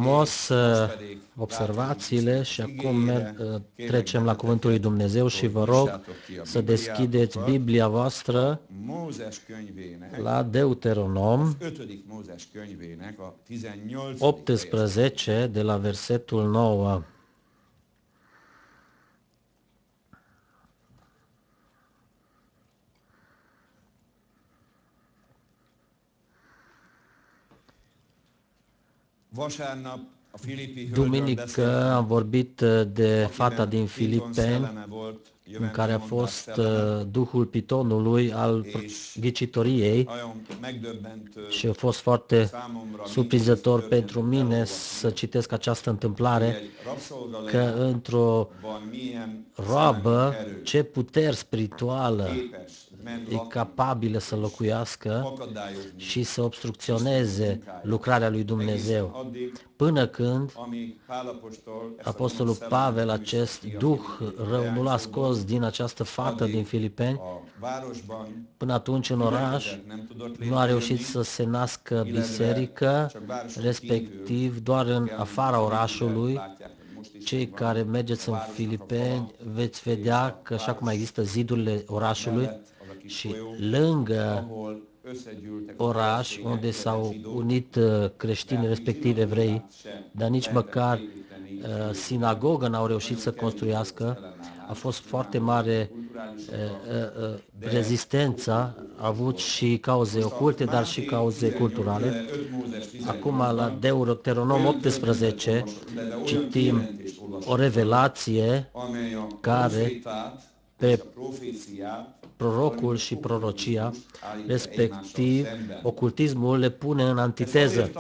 frumos observațiile și acum trecem la Cuvântul lui Dumnezeu și vă rog să deschideți Biblia voastră la Deuteronom 18 de la versetul 9. Duminică am vorbit de fata din Filipeni, în care a fost duhul pitonului al ghicitoriei și a fost foarte surprinzător pentru mine să citesc această întâmplare, că într-o roabă ce puteri spirituală e capabilă să locuiască și să obstrucționeze lucrarea lui Dumnezeu. Până când Apostolul Pavel, acest duh rău, nu l-a scos din această fată din Filipeni, până atunci în oraș nu a reușit să se nască biserică, respectiv doar în afara orașului. Cei care mergeți în Filipeni veți vedea că așa cum există zidurile orașului și lângă oraș unde s-au unit creștini, respectiv evrei, dar nici măcar sinagogă n-au reușit să construiască. A fost foarte mare rezistența, a avut și cauze oculte, dar și cauze culturale. Acum la Deuteronom 18 citim o revelație care pe prorocul și prorocia, respectiv ocultismul, le pune în antiteză.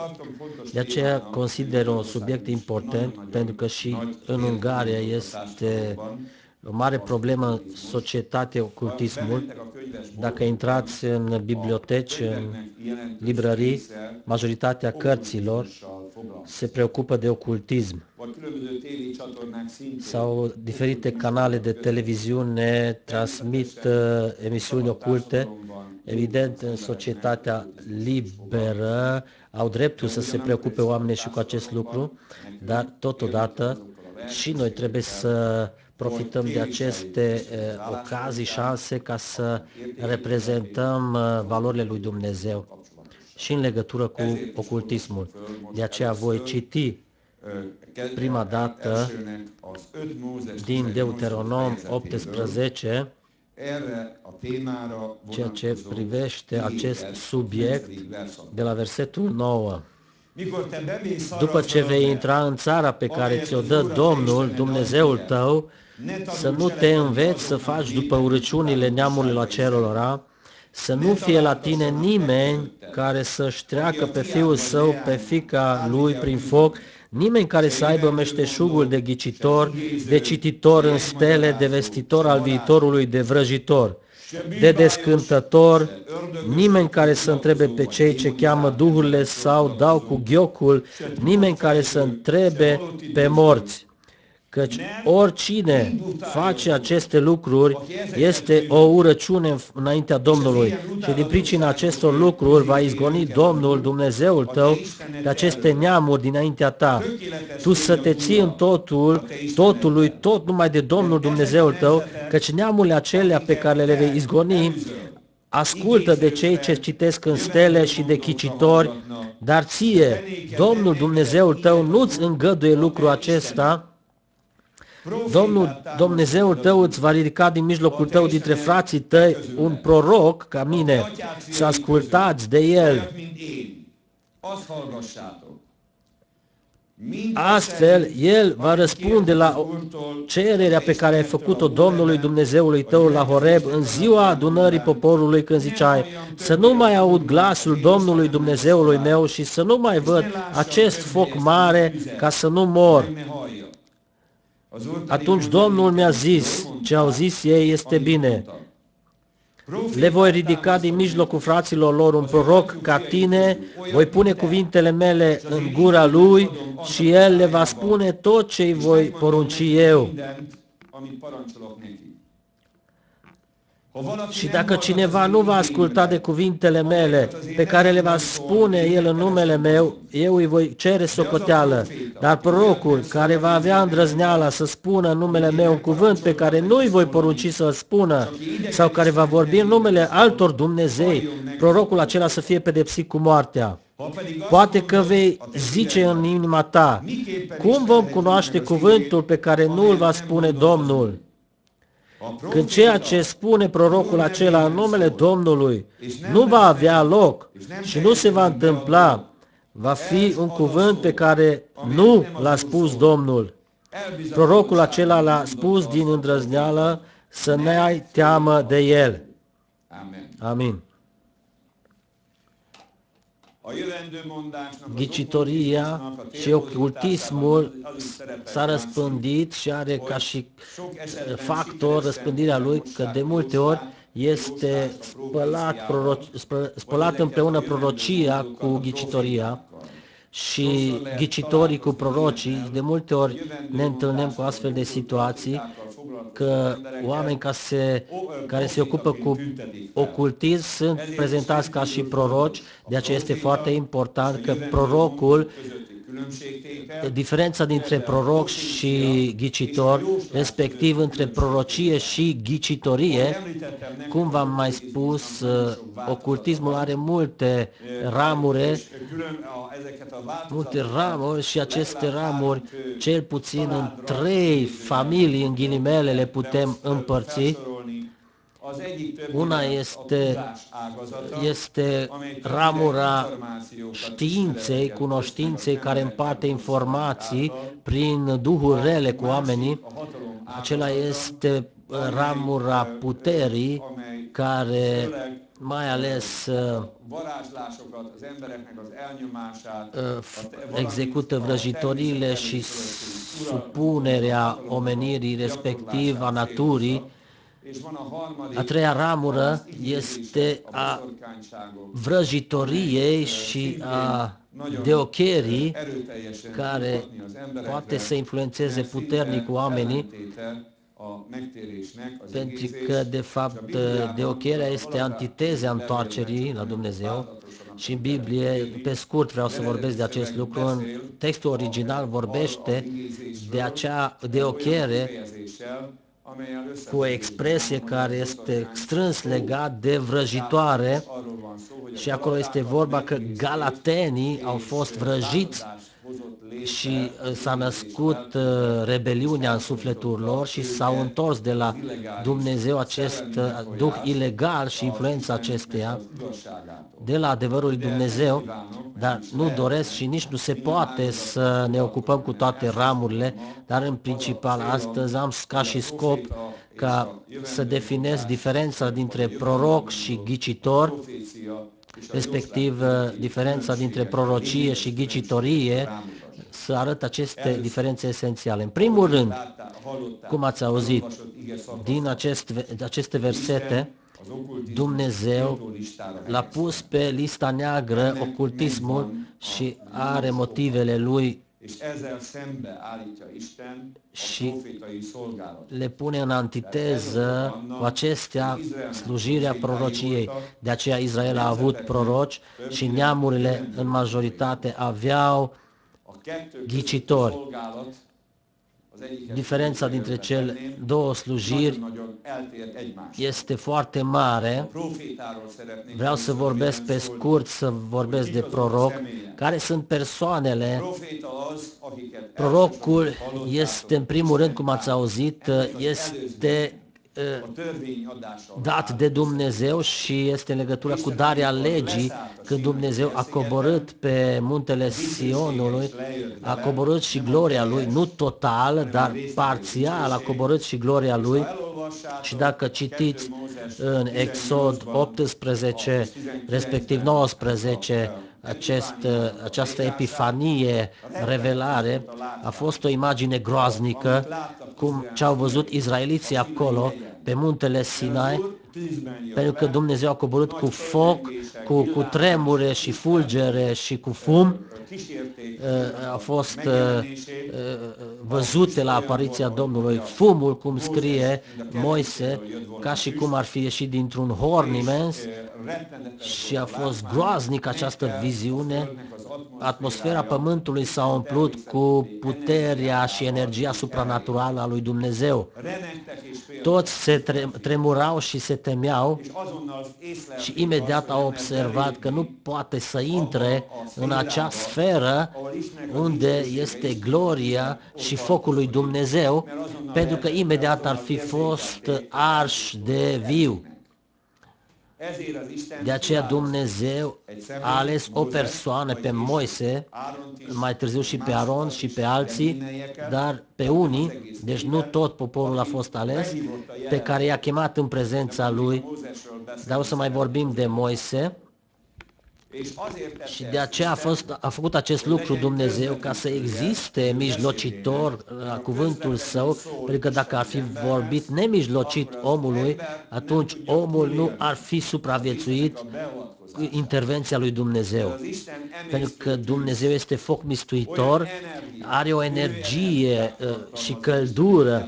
De aceea consider un subiect important, pentru că și în Ungaria este o mare problemă în societate ocultismul. Dacă intrați în biblioteci, în librării, majoritatea cărților se preocupă de ocultism. Sau diferite canale de televiziune transmit emisiuni oculte. Evident, în societatea liberă au dreptul să se preocupe oamenii și cu acest lucru, dar totodată și noi trebuie să profităm de aceste ocazii, șanse, ca să reprezentăm valorile lui Dumnezeu și în legătură cu ocultismul. De aceea voi citi prima dată din Deuteronom 18 ceea ce privește acest subiect de la versetul 9. După ce vei intra în țara pe care ți-o dă Domnul, Dumnezeul tău, să nu te înveți să faci după urăciunile neamurilor acelora, să nu fie la tine nimeni care să-și treacă pe fiul său, pe fiica lui prin foc, nimeni care să aibă meșteșugul de ghicitor, de cititor în stele, de vestitor al viitorului, de vrăjitor, de descântător, nimeni care să întrebe pe cei ce cheamă duhurile sau dau cu ghiocul, nimeni care să întrebe pe morți. Căci oricine face aceste lucruri este o urăciune înaintea Domnului și din pricina acestor lucruri va izgoni Domnul Dumnezeul tău de aceste neamuri dinaintea ta. Tu să te ții în totului, tot numai de Domnul Dumnezeul tău, căci neamurile acelea pe care le vei izgoni ascultă de cei ce citesc în stele și de chicitori, dar ție, Domnul Dumnezeul tău, nu-ți îngăduie lucrul acesta. Domnul Dumnezeul tău îți va ridica din mijlocul tău, dintre frații tăi, un proroc ca mine, să ascultați de el. Astfel, el va răspunde la cererea pe care ai făcut-o Domnului Dumnezeului tău la Horeb în ziua adunării poporului, când ziceai: să nu mai aud glasul Domnului Dumnezeului meu și să nu mai văd acest foc mare, ca să nu mor. Atunci Domnul mi-a zis, ce au zis ei este bine. Le voi ridica din mijlocul fraților lor un proroc ca tine, voi pune cuvintele mele în gura lui și el le va spune tot ce îi voi porunci eu. Și dacă cineva nu va asculta de cuvintele mele, pe care le va spune el în numele meu, eu îi voi cere socoteală. Dar prorocul care va avea îndrăzneala să spună în numele meu un cuvânt pe care nu îi voi porunci să-l spună, sau care va vorbi în numele altor Dumnezei, prorocul acela să fie pedepsit cu moartea. Poate că vei zice în inima ta, cum vom cunoaște cuvântul pe care nu îl va spune Domnul? Când ceea ce spune prorocul acela în numele Domnului nu va avea loc și nu se va întâmpla, va fi un cuvânt pe care nu l-a spus Domnul. Prorocul acela l-a spus din îndrăzneală să n-ai teamă de el. Amin. Ghicitoria și ocultismul s-a răspândit și are ca și factor răspândirea lui că de multe ori este spălat împreună prorocia cu ghicitoria și ghicitorii cu prorocii. De multe ori ne întâlnim cu astfel de situații că oameni care se ocupă cu ocultism sunt prezentați ca și proroci, de aceea este foarte important că prorocul, diferența dintre proroc și ghicitor, respectiv între prorocie și ghicitorie, cum v-am mai spus, ocultismul are multe ramuri și aceste ramuri, cel puțin în 3 familii, în ghilimele, le putem împărți. Una este ramura științei, cunoștinței, care împarte informații prin duhuri rele cu oamenii. Acela este ramura puterii, care mai ales execută vrăjitoriile și supunerea omenirii, respectiv a naturii. A treia ramură este a vrăjitoriei și a deocherii, care poate să influențeze puternic oamenii, pentru că, de fapt, deocherea este antiteza întoarcerii la Dumnezeu și în Biblie, pe scurt vreau să vorbesc de acest lucru, în textul original vorbește de acea deochere cu o expresie care este strâns legat de vrăjitoare și acolo este vorba că galatenii au fost vrăjiți și s-a născut rebeliunea în sufletul lor și s-au întors de la Dumnezeu acest duh ilegal și influența acesteia de la adevărul lui Dumnezeu, dar nu doresc și nici nu se poate să ne ocupăm cu toate ramurile, dar în principal astăzi am ca și scop ca să definez diferența dintre proroc și ghicitor, respectiv diferența dintre prorocie și ghicitorie, să arăt aceste diferențe esențiale. În primul rând, cum ați auzit din aceste versete, Dumnezeu l-a pus pe lista neagră ocultismul și are motivele lui și le pune în antiteză cu acestea slujirea prorociei. De aceea Israel a avut proroci și neamurile în majoritate aveau ghicitori. Diferența dintre cele două slujiri este foarte mare. Vreau să vorbesc pe scurt, să vorbesc de proroc. Care sunt persoanele? Prorocul este, în primul rând, cum ați auzit, este dat de Dumnezeu și este în legătură cu darea legii, când Dumnezeu a coborât pe muntele Sionului, a coborât și gloria lui, nu total, dar parțial a coborât și gloria lui. Și dacă citiți în Exod 18, respectiv 19, această epifanie, revelare, a fost o imagine groaznică, ce au văzut izraeliții acolo, pe muntele Sinai, pentru că Dumnezeu a coborât cu foc, cu tremure și fulgere și cu fum. A fost văzute la apariția Domnului fumul, cum scrie Moise, ca și cum ar fi ieșit dintr-un horn imens, și a fost groaznic această viziune. Atmosfera pământului s-a umplut cu puterea și energia supranaturală a lui Dumnezeu. Toți se tremurau și se temeau și imediat au observat că nu poate să intre în acea sferă unde este gloria și focul lui Dumnezeu, pentru că imediat ar fi fost arși de viu. De aceea Dumnezeu a ales o persoană, pe Moise, mai târziu și pe Aron și pe alții, dar pe unii, deci nu tot poporul a fost ales, pe care i-a chemat în prezența lui. Dar o să mai vorbim de Moise. Și de aceea a făcut acest lucru Dumnezeu, ca să existe mijlocitor la cuvântul său, pentru că dacă ar fi vorbit nemijlocit omului, atunci omul nu ar fi supraviețuit cu intervenția lui Dumnezeu. Pentru că Dumnezeu este foc mistuitor, are o energie și căldură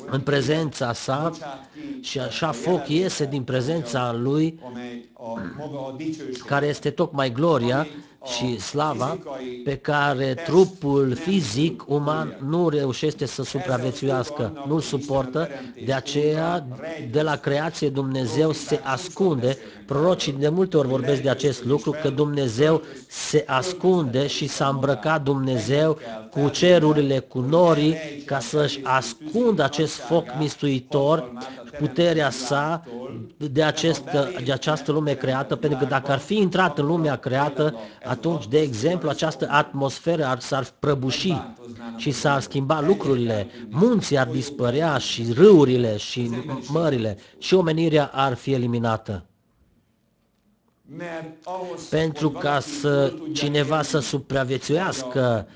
în prezența sa și așa foc iese din prezența lui, care este tocmai gloria și slava, pe care trupul fizic uman nu reușește să supraviețuiască, nu-l suportă. De aceea, de la creație, Dumnezeu se ascunde. Prorocii de multe ori vorbesc de acest lucru, că Dumnezeu se ascunde și s-a îmbrăcat Dumnezeu cu cerurile, cu norii, ca să-și ascundă acest foc mistuitor, puterea sa de această lume creată, pentru că dacă ar fi intrat în lumea creată, atunci, de exemplu, această atmosferă s-ar prăbuși și s-ar schimba lucrurile, munții ar dispărea și râurile și mările și omenirea ar fi eliminată. Pentru ca cineva să supraviețuiască,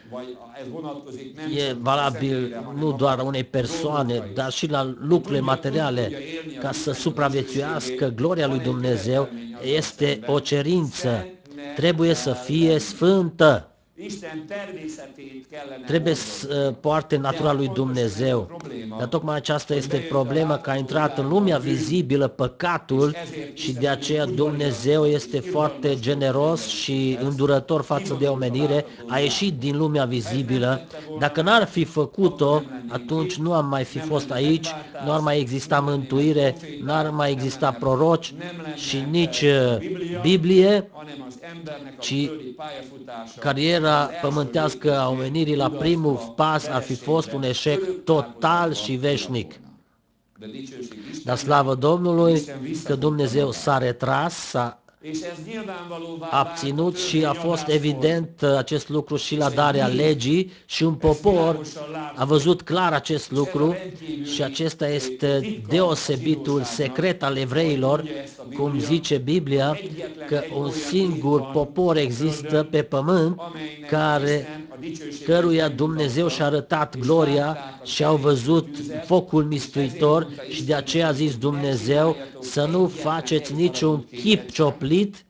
e valabil nu doar unei persoane, dar și la lucrurile materiale, ca să supraviețuiască gloria lui Dumnezeu, este o cerință, trebuie să fie sfântă. Trebuie să poarte natura lui Dumnezeu. Dar tocmai aceasta este problema, că a intrat în lumea vizibilă păcatul și de aceea Dumnezeu este foarte generos și îndurător față de omenire, a ieșit din lumea vizibilă. Dacă n-ar fi făcut-o, atunci nu am mai fi fost aici, nu ar mai exista mântuire, n-ar mai exista proroci și nici Biblie, ci cariera pământească a omenirii la primul pas ar fi fost un eșec total și veșnic. Dar slavă Domnului că Dumnezeu s-a retras, s-a abținut și a fost evident acest lucru și la darea legii și un popor a văzut clar acest lucru și acesta este deosebitul secret al evreilor, cum zice Biblia, că un singur popor există pe pământ căruia Dumnezeu și-a arătat gloria și au văzut focul mistuitor și de aceea a zis Dumnezeu să nu faceți niciun chip cioplit,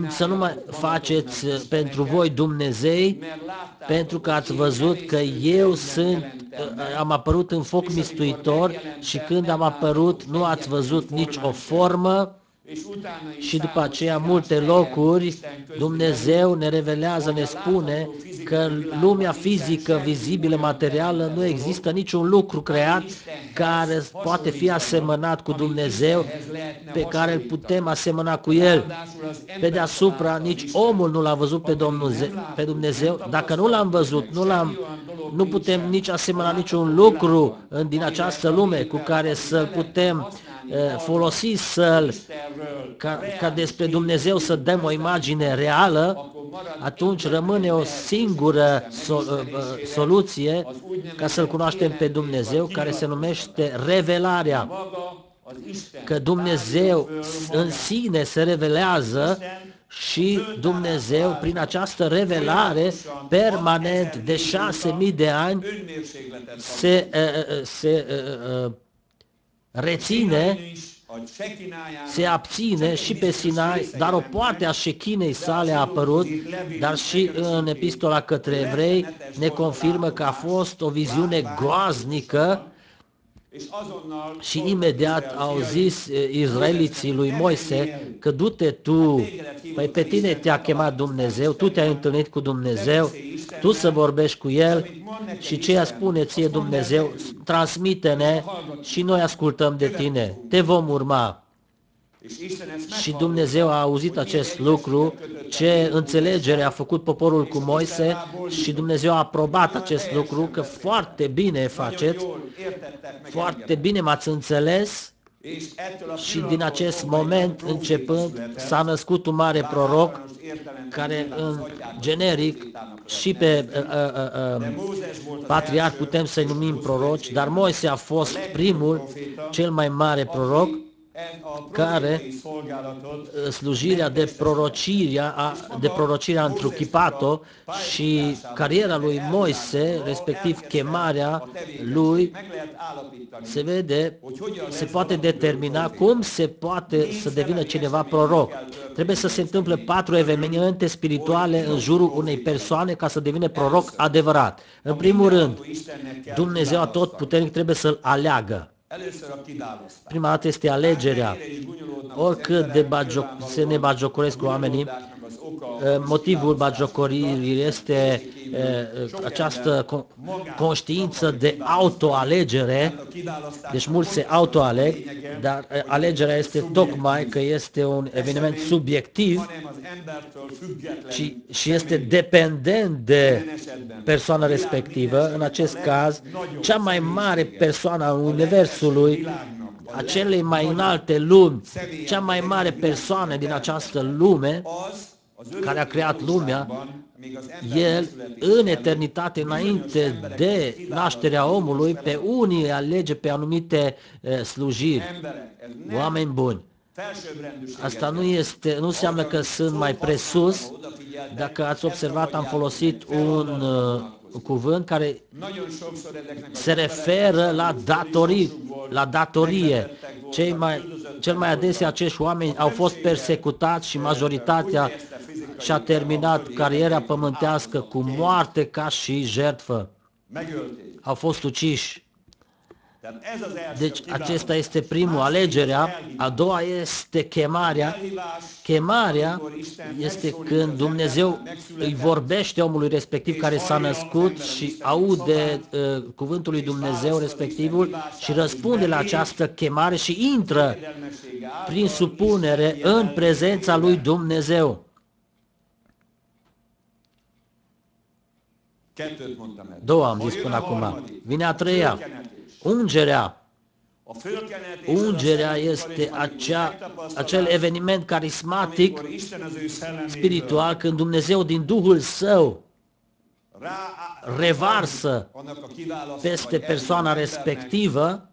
să nu mai faceți pentru voi Dumnezei, pentru că ați văzut că eu am apărut în foc mistuitor și când am apărut nu ați văzut nici o formă. Și după aceea multe locuri Dumnezeu ne revelează, ne spune că în lumea fizică, vizibilă, materială, nu există niciun lucru creat care poate fi asemănat cu Dumnezeu, pe care îl putem asemăna cu El. Pe deasupra, nici omul nu l-a văzut pe Dumnezeu. Dacă nu l-am văzut, nu putem nici asemăna niciun lucru din această lume cu care să-l putem folosi, ca despre Dumnezeu să dăm o imagine reală. Atunci rămâne o singură soluție ca să-L cunoaștem pe Dumnezeu, care se numește revelarea. Că Dumnezeu în sine se revelează și Dumnezeu, prin această revelare, permanent de 6.000 de ani, se reține, se abține și pe Sinai, dar o parte a șechinei sale a apărut, dar și în epistola către evrei ne confirmă că a fost o viziune groaznică și imediat au zis izraeliții lui Moise că du-te tu, păi pe tine te-a chemat Dumnezeu, tu te-ai întâlnit cu Dumnezeu, tu să vorbești cu El și ce spune ție Dumnezeu, transmite-ne și noi ascultăm de tine, te vom urma. Și Dumnezeu a auzit acest lucru, ce înțelegere a făcut poporul cu Moise și Dumnezeu a aprobat acest lucru, că foarte bine faceți, foarte bine m-ați înțeles și din acest moment începând s-a născut un mare proroc care în generic și pe patriarh putem să-i numim proroci, dar Moise a fost primul, cel mai mare proroc, care slujirea de prorocire a întruchipat-o și cariera lui Moise, respectiv chemarea lui, se vede, se poate determina cum se poate să devină cineva proroc. Trebuie să se întâmple 4 evenimente spirituale în jurul unei persoane ca să devină proroc adevărat. În primul rând, Dumnezeu Atotputernic trebuie să-l aleagă. Prima dată este alegerea. Oricât de se ne bagiocoresc oamenii, motivul bagiocoririi este această conștiință de autoalegere, deci mulți se autoaleg, dar alegerea este tocmai că este un eveniment subiectiv și este dependent de persoana respectivă. În acest caz, cea mai mare persoană a Universului, a celei mai înalte lumi, cea mai mare persoană din această lume, care a creat lumea, El, în eternitate, înainte de nașterea omului, pe unii alege pe anumite slujiri, oameni buni. Asta nu înseamnă că sunt mai presus. Dacă ați observat, am folosit un cuvânt care se referă la datorie. Cel mai adesea acești oameni au fost persecutați și majoritatea și-a terminat cariera pământească cu moarte ca și jertfă. Au fost uciși. Deci acesta este primul, alegerea. A doua este chemarea. Chemarea este când Dumnezeu îi vorbește omului respectiv care s-a născut și aude cuvântul lui Dumnezeu respectivul și răspunde la această chemare și intră prin supunere în prezența lui Dumnezeu. Două am zis până acum. Vine a treia. Ungerea. Ungerea este acel eveniment carismatic, spiritual, când Dumnezeu din Duhul Său revarsă peste persoana respectivă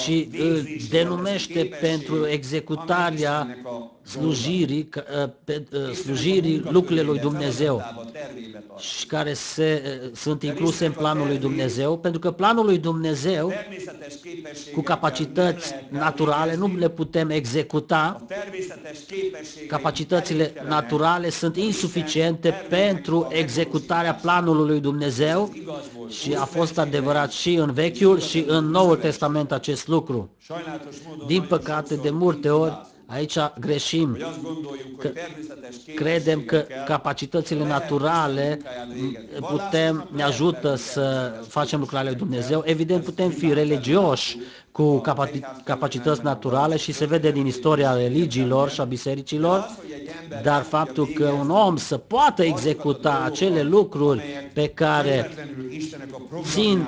și îl denumește pentru executarea slujirii lucrurile lui Dumnezeu și care sunt incluse în planul lui Dumnezeu, pentru că planul lui Dumnezeu cu capacități naturale nu le putem executa, capacitățile naturale sunt insuficiente pentru executarea planului lui Dumnezeu și a fost adevărat și în Vechiul și în Noul Testament acest lucru. Din păcate, de multe ori, aici greșim, că credem că capacitățile naturale ne ajută să facem lucrarea lui Dumnezeu. Evident, putem fi religioși cu capacități naturale și se vede din istoria religiilor și a bisericilor, dar faptul că un om să poată executa acele lucruri pe care țin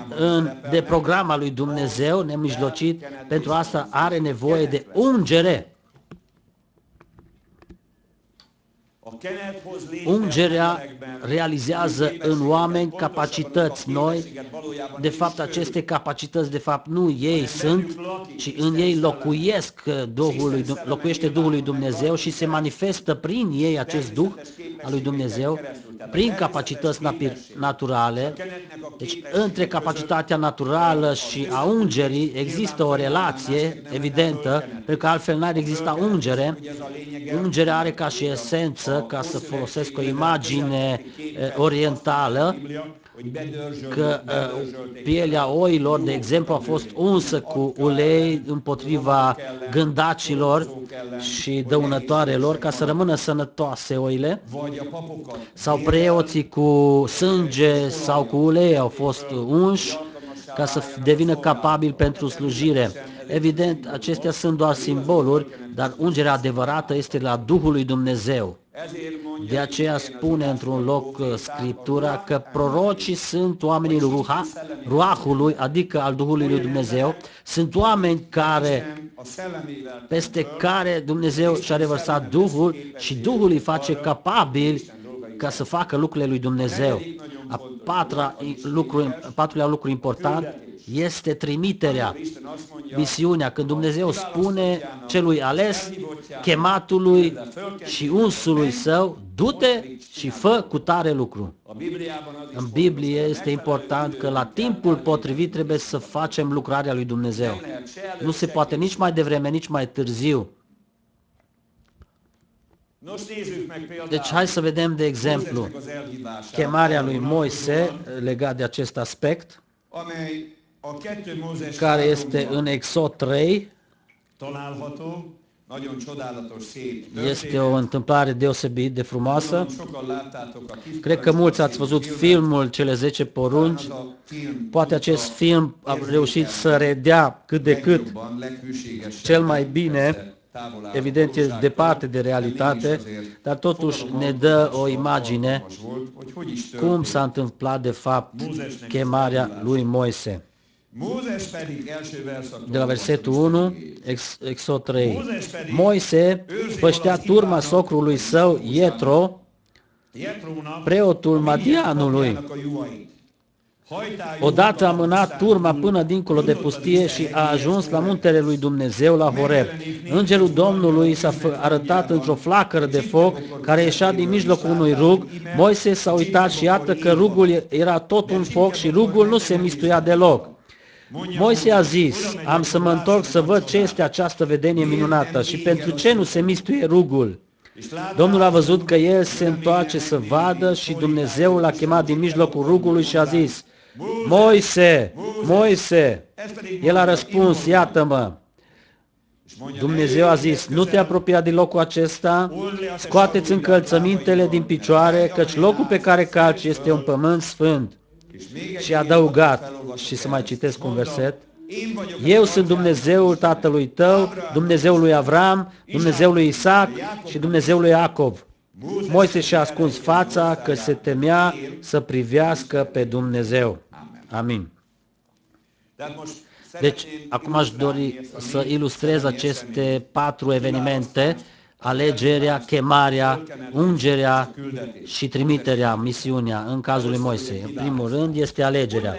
de programa lui Dumnezeu nemijlocit, pentru asta are nevoie de ungere. Ungerea realizează în oameni capacități noi. De fapt, aceste capacități, nu ei sunt, ci în ei locuiește Duhul lui Dumnezeu și se manifestă prin ei acest Duh al lui Dumnezeu. prin capacități naturale. Deci între capacitatea naturală și a ungerii există o relație evidentă, pentru că altfel n-ar exista ungere. Ungerea are ca și esență, ca să folosesc o imagine orientală, că pielea oilor, de exemplu, a fost unsă cu ulei împotriva gândacilor și dăunătoarelor, ca să rămână sănătoase oile, sau preoții cu sânge sau cu ulei au fost unși ca să devină capabili pentru slujire. Evident, acestea sunt doar simboluri, dar ungerea adevărată este la Duhul lui Dumnezeu. De aceea spune într-un loc Scriptura că prorocii sunt oamenii Ruahului, adică al Duhului lui Dumnezeu, sunt oameni peste care Dumnezeu și-a revărsat Duhul și Duhul îi face capabili ca să facă lucrurile lui Dumnezeu. Patrulea lucru important este trimiterea, misiunea. Când Dumnezeu spune celui ales, chematului și unsului său, du-te și fă cu tare lucru. În Biblie este important că la timpul potrivit trebuie să facem lucrarea lui Dumnezeu. Nu se poate nici mai devreme, nici mai târziu. Deci hai să vedem, de exemplu, chemarea lui Moise legat de acest aspect, care este în Exod 3. Este o întâmplare deosebit de frumoasă. Cred că mulți ați văzut filmul Cele 10 porunci. Poate acest film a reușit să redea cât de cât cel mai bine. Evident, e departe de realitate, dar totuși ne dă o imagine cum s-a întâmplat de fapt chemarea lui Moise. De la versetul 1, Exod 3. Moise păștea turma socrului său, Ietro, preotul Madianului. Odată a mânat turma până dincolo de pustie și a ajuns la muntele lui Dumnezeu, la Horeb. Îngerul Domnului s-a arătat într-o flacără de foc care ieșea din mijlocul unui rug. Moise s-a uitat și iată că rugul era tot un foc și rugul nu se mistuia deloc. Moise a zis, am să mă întorc să văd ce este această vedenie minunată și pentru ce nu se mistuie rugul. Domnul a văzut că el se întoarce să vadă și Dumnezeu l-a chemat din mijlocul rugului și a zis, Moise, Moise! El a răspuns, iată-mă. Dumnezeu a zis, nu te apropia din locul acesta, scoateți încălțămintele din picioare, căci locul pe care calci este un pământ sfânt. Și a adăugat, și să mai citesc un verset, eu sunt Dumnezeul tatălui tău, Dumnezeul lui Avram, Dumnezeul lui Isaac și Dumnezeul lui Iacov. Moise și-a ascuns fața că se temea să privească pe Dumnezeu. Amin. Deci, acum aș dori să ilustrez aceste 4 evenimente, alegerea, chemarea, ungerea și trimiterea, misiunea, în cazul lui Moise. În primul rând este alegerea.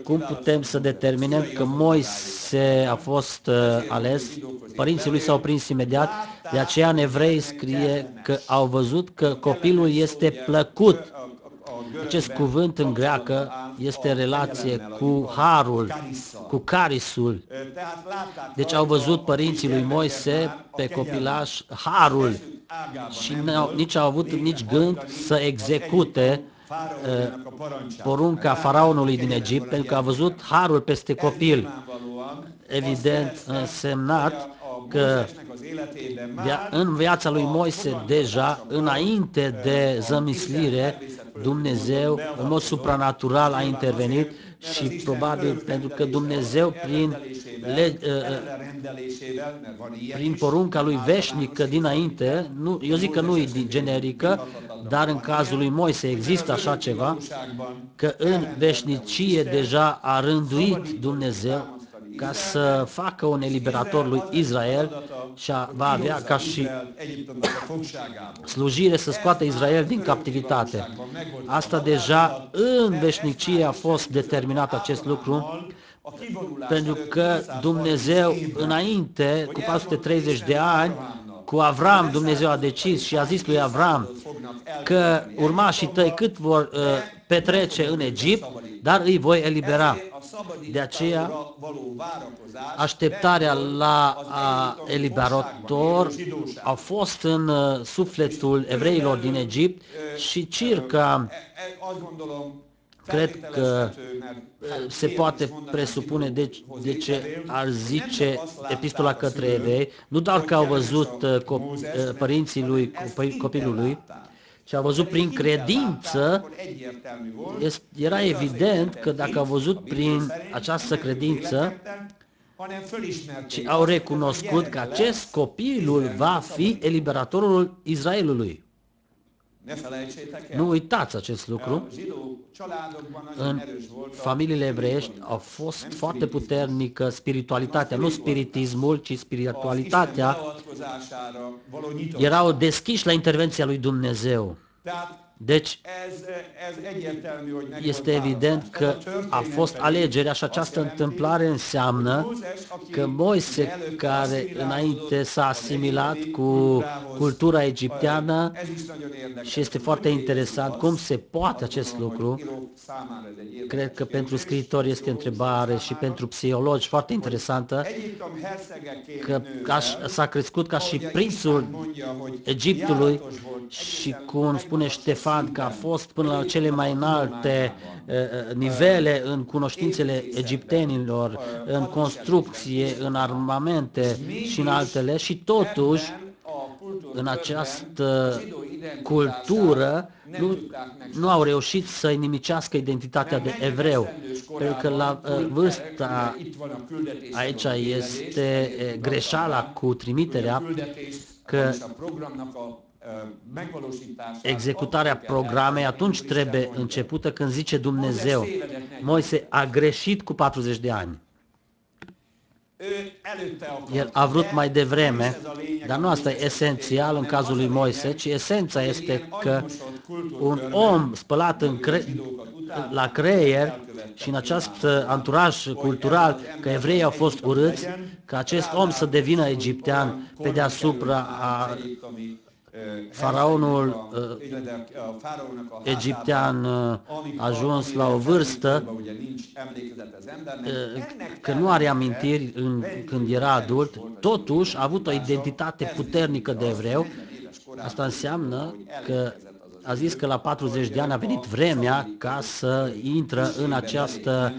Cum putem să determinăm că Moise a fost ales? Părinții lui s-au prins imediat, de aceea în Evrei scrie că au văzut că copilul este plăcut. Acest cuvânt în greacă este în relație cu harul, cu carisul. Deci au văzut părinții lui Moise pe copilaș harul și nici au avut nici gând să execute porunca faraonului din Egipt, pentru că a văzut harul peste copil. Evident, însemnat că în viața lui Moise deja, înainte de zămislire, Dumnezeu, în mod supranatural, a intervenit și probabil pentru că Dumnezeu, prin porunca lui veșnică dinainte, eu zic că nu e generică, dar în cazul lui Moise există așa ceva, că în veșnicie deja a rânduit Dumnezeu ca să facă un eliberator lui Israel și va avea ca și slujire să scoată Israel din captivitate. Asta deja în veșnicie a fost determinat acest lucru, pentru că Dumnezeu înainte, cu 430 de ani, cu Avram Dumnezeu a decis și a zis lui Avram că urmașii tăi cât vor petrece în Egipt, dar îi voi elibera. De aceea, așteptarea la eliberator a fost în sufletul evreilor din Egipt și circa, cred că se poate presupune de ce ar zice epistola către evrei, nu doar că au văzut părinții lui, copilul lui, ci au văzut prin credință. Era evident că dacă au văzut prin această credință, ci au recunoscut că acest copilul va fi eliberatorul Israelului. Nu uitați acest lucru. În familiile evreiești a fost foarte puternică spiritualitatea, nu spiritismul, ci spiritualitatea. Erau deschiși la intervenția lui Dumnezeu. Deci, este evident că a fost alegerea și această întâmplare înseamnă că Moise, care înainte s-a asimilat cu cultura egipteană, și este foarte interesant cum se poate acest lucru, cred că pentru scriitori este o întrebare și pentru psihologi foarte interesantă, că s-a crescut ca și prințul Egiptului și cum spune Ștefan că a fost până la cele mai înalte nivele în cunoștințele egiptenilor, în construcție, în armamente și în altele și totuși în această cultură nu au reușit să-i nimicească identitatea de evreu, pentru că la vârsta aici este greșeala cu trimiterea, că executarea programei atunci trebuie începută când zice Dumnezeu. Moise a greșit cu 40 de ani. El a vrut mai devreme, dar nu asta e esențial în cazul lui Moise, ci esența este că un om spălat la creier și în acest anturaj cultural, că evreii au fost urâți, că acest om să devină egiptean pe deasupra faraonul egiptean a ajuns la o vârstă că nu are amintiri când era adult, totuși a avut o identitate puternică de evreu. Asta înseamnă că a zis că la 40 de ani a venit vremea ca să intră în această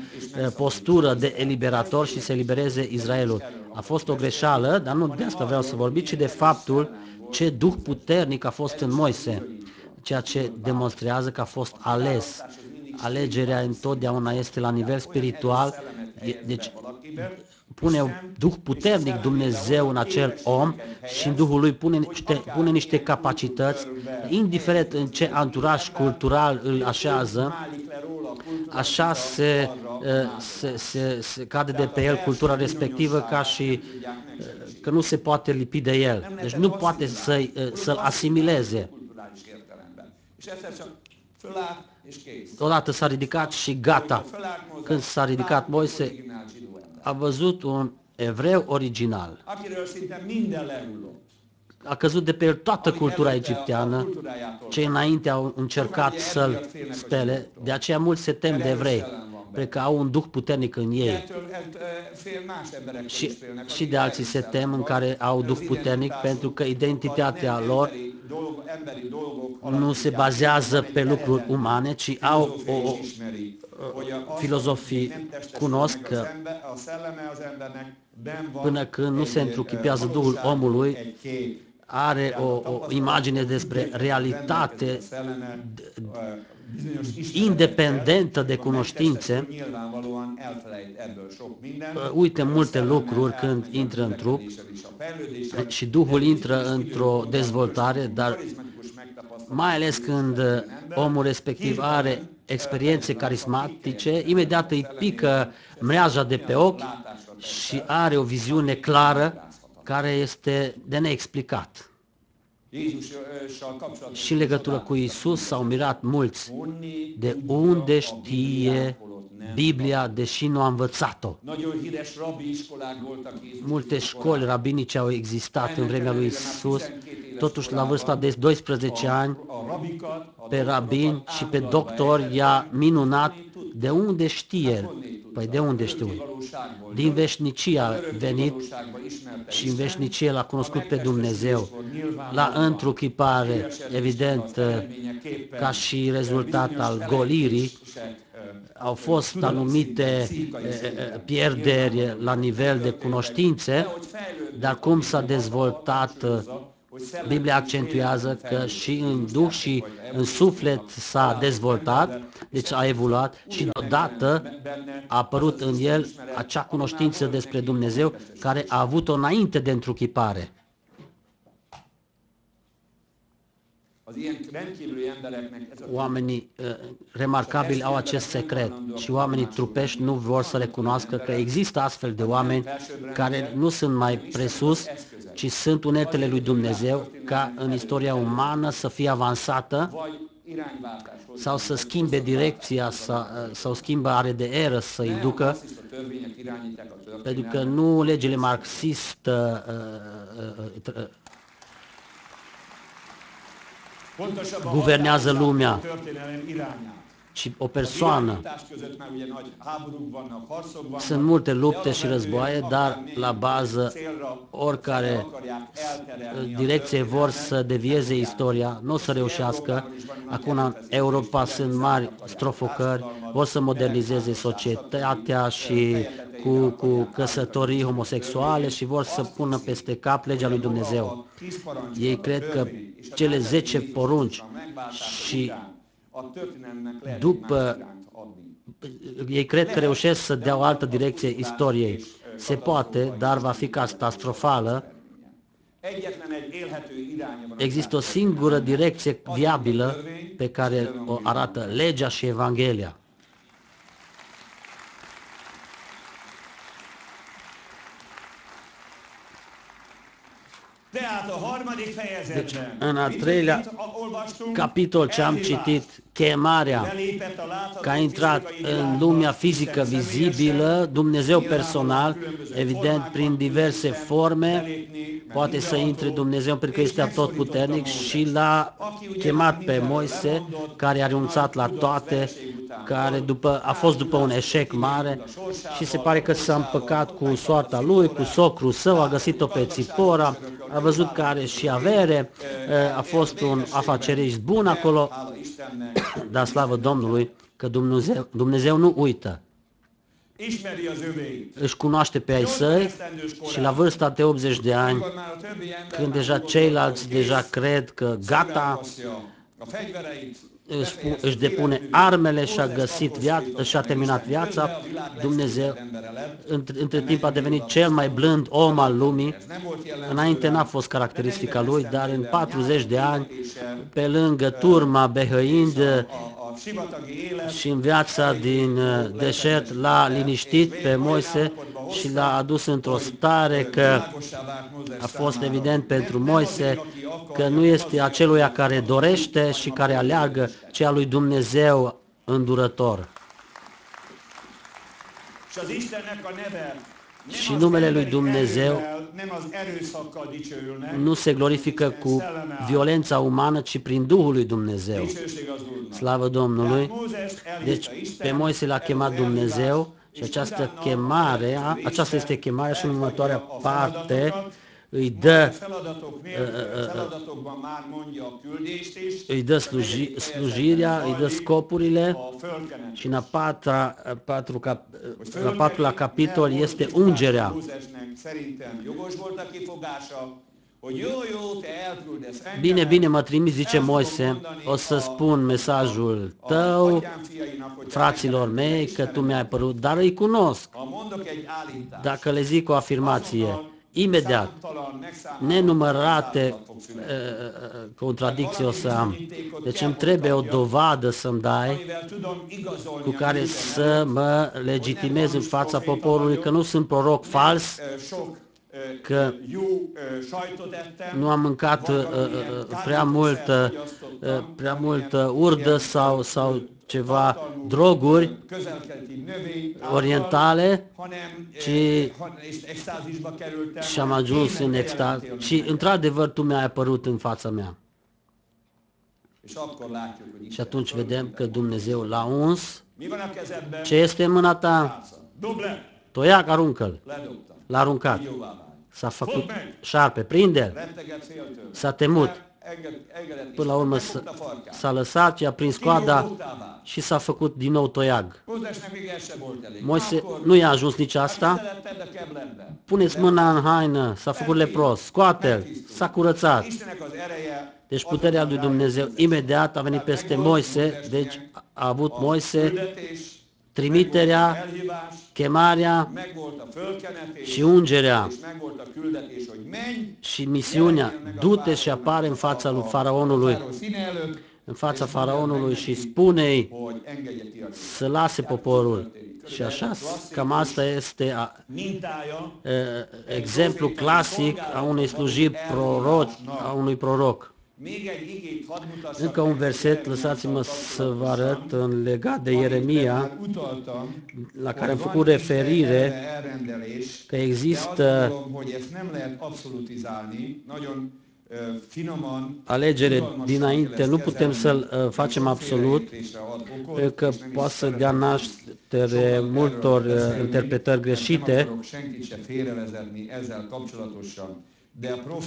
postură de eliberator și să elibereze Israelul. A fost o greșeală, dar nu de asta vreau să vorbim, ci de faptul ce duh puternic a fost în Moise, ceea ce demonstrează că a fost ales. Alegerea întotdeauna este la nivel spiritual, deci pune duh puternic Dumnezeu în acel om și în Duhul lui pune niște capacități, indiferent în ce anturaj cultural îl așează, așa se cade de pe el cultura respectivă ca și că nu se poate lipi de el. Deci nu poate să-l asimileze. Odată s-a ridicat și gata. Când s-a ridicat Moise, a văzut un evreu original. A căzut de pe el toată cultura egipteană, cei înainte au încercat să-l spele, de aceea mulți se tem de evrei, pentru că au un duh puternic în ei. Și de alții se tem în care au duh puternic, pentru că identitatea lor nu se bazează pe lucruri umane, ci au o filozofie, cunosc că până când nu se întruchipează Duhul omului, are o imagine despre realitate independentă de cunoștințe, uite multe lucruri când intră în trup și Duhul intră într-o dezvoltare, dar mai ales când omul respectiv are experiențe carismatice, imediat îi pică mreaja de pe ochi și are o viziune clară care este de neexplicat. Și în legătură cu Iisus s-au mirat mulți. De unde știe Biblia, deși nu a învățat-o? Multe școli rabinice au existat în vremea lui Iisus, totuși la vârsta de 12 ani, pe rabini și pe doctori i-a minunat. De unde știe el? Păi de unde știu? Din veșnicie a venit și în veșnicie l-a cunoscut pe Dumnezeu. La întruchipare, evident, ca și rezultat al golirii, au fost anumite pierderi la nivel de cunoștințe, dar cum s-a dezvoltat, Biblia accentuează că și în duh și în suflet s-a dezvoltat, deci a evoluat și deodată a apărut în el acea cunoștință despre Dumnezeu care a avut-o înainte de întruchipare. Oamenii remarcabili au acest secret și oamenii trupești nu vor să recunoască că există astfel de oameni care nu sunt mai presus, ci sunt uneltele lui Dumnezeu ca în istoria umană să fie avansată sau să schimbe direcția sau schimbare de eră să-i ducă, pentru că nu legile marxiste guvernează lumea, ci o persoană. Sunt multe lupte și războaie, dar la bază oricare direcție vor să devieze istoria, nu o să reușească. Acum în Europa sunt mari strofocări, vor să modernizeze societatea și cu căsătorii homosexuale și vor să pună peste cap legea lui Dumnezeu. Ei cred că cele 10 porunci și după ei cred că reușesc să dea o altă direcție istoriei. Se poate, dar va fi catastrofală. Există o singură direcție viabilă pe care o arată legea și Evanghelia. Deci, în al treilea capitol ce am citit, chemarea, că a intrat în lumea fizică vizibilă, Dumnezeu personal, evident, prin diverse forme, poate să intre Dumnezeu pentru că este atotputernic și l-a chemat pe Moise, care a renunțat la toate, care a fost după un eșec mare și se pare că s-a împăcat cu soarta lui, cu socrul său, a găsit-o pe Țipora, a văzut că are și avere, a fost un afacerist bun acolo, dar slavă Domnului că Dumnezeu nu uită. Își cunoaște pe ai săi și la vârsta de 80 de ani, când deja ceilalți deja cred că gata, își depune armele și și-a terminat viața, Dumnezeu între timp a devenit cel mai blând om al lumii. Înainte n-a fost caracteristica lui, dar în 40 de ani, pe lângă turma behăind și în viața din deșert, l-a liniștit pe Moise și l-a adus într-o stare că a fost evident pentru Moise că nu este aceluia care dorește și care aleargă, ci a lui Dumnezeu îndurător. Și numele lui Dumnezeu nu se glorifică cu violența umană, ci prin Duhul lui Dumnezeu. Slavă Domnului! Deci pe Moise l-a chemat Dumnezeu și aceasta este chemarea și în următoarea parte îi dă slujirea, îi dă scopurile și în patrulea capitol este ungerea. Bine, bine, mă trimiți, zice Moise, o să spun mesajul tău, fraților mei, că tu mi-ai apărut, dar îi cunosc. Dacă le zic o afirmație, imediat, nenumărate contradicții o să am. Deci îmi trebuie o dovadă să-mi dai cu care să mă legitimez în fața poporului că nu sunt proroc fals, că nu am mâncat prea multă urdă sau ceva droguri orientale, și am ajuns în extaz și într-adevăr Tu mi-ai apărut în fața mea. Și atunci vedem că Dumnezeu l-a uns. Ce este în mâna ta? Toiac, aruncă-l. L-a aruncat. S-a făcut șarpe, prinde-l. S-a temut. Până la urmă s-a lăsat și a prins coada și s-a făcut din nou toiag. Moise nu i-a ajuns nici asta. Puneți mâna în haină, s-a făcut lepros, scoate-l, s-a curățat. Deci puterea lui Dumnezeu imediat a venit peste Moise, deci a avut Moise trimiterea, chemarea și ungerea și misiunea. Du-te și apare în fața lui Faraonului, în fața Faraonului și spune-i să lase poporul. Și așa, cam asta este exemplu clasic a unei slujiri a unui proroc. Încă un verset, lăsați-mă să vă arăt, legat de Ieremia, la care am făcut referire, că există alegere dinainte, nu putem să-l facem absolut, că poate să dea naștere multor interpretări greșite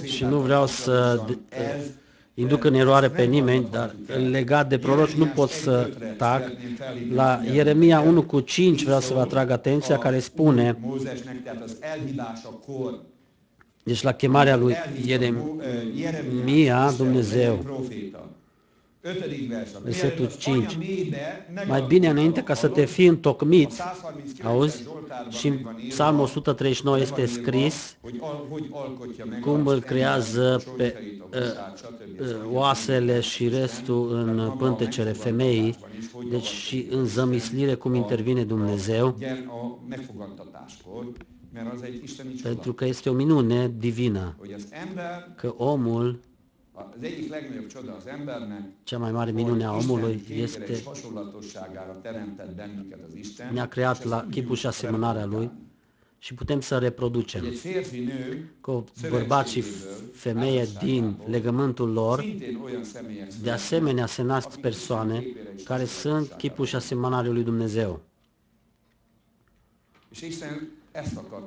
și nu vreau să induc în eroare pe nimeni, dar legat de proroci nu pot să tac. La Ieremia 1:5 vreau să vă atrag atenția, care spune, deci la chemarea lui Ieremia, Dumnezeu, versetul 5, mai bine înainte ca să te fii întocmit, auzi, și în Psalmul 139 este scris cum îl creează pe oasele și restul în pântecele femeii, deci și în zămislire cum intervine Dumnezeu, pentru că este o minune divină, că omul, cea mai mare minune a omului este ne-a creat la chipul și asemănarea lui și putem să reproducem. Că bărbat și femeie din legământul lor, de asemenea se nasc persoane care sunt chipul și asemănarea lui Dumnezeu.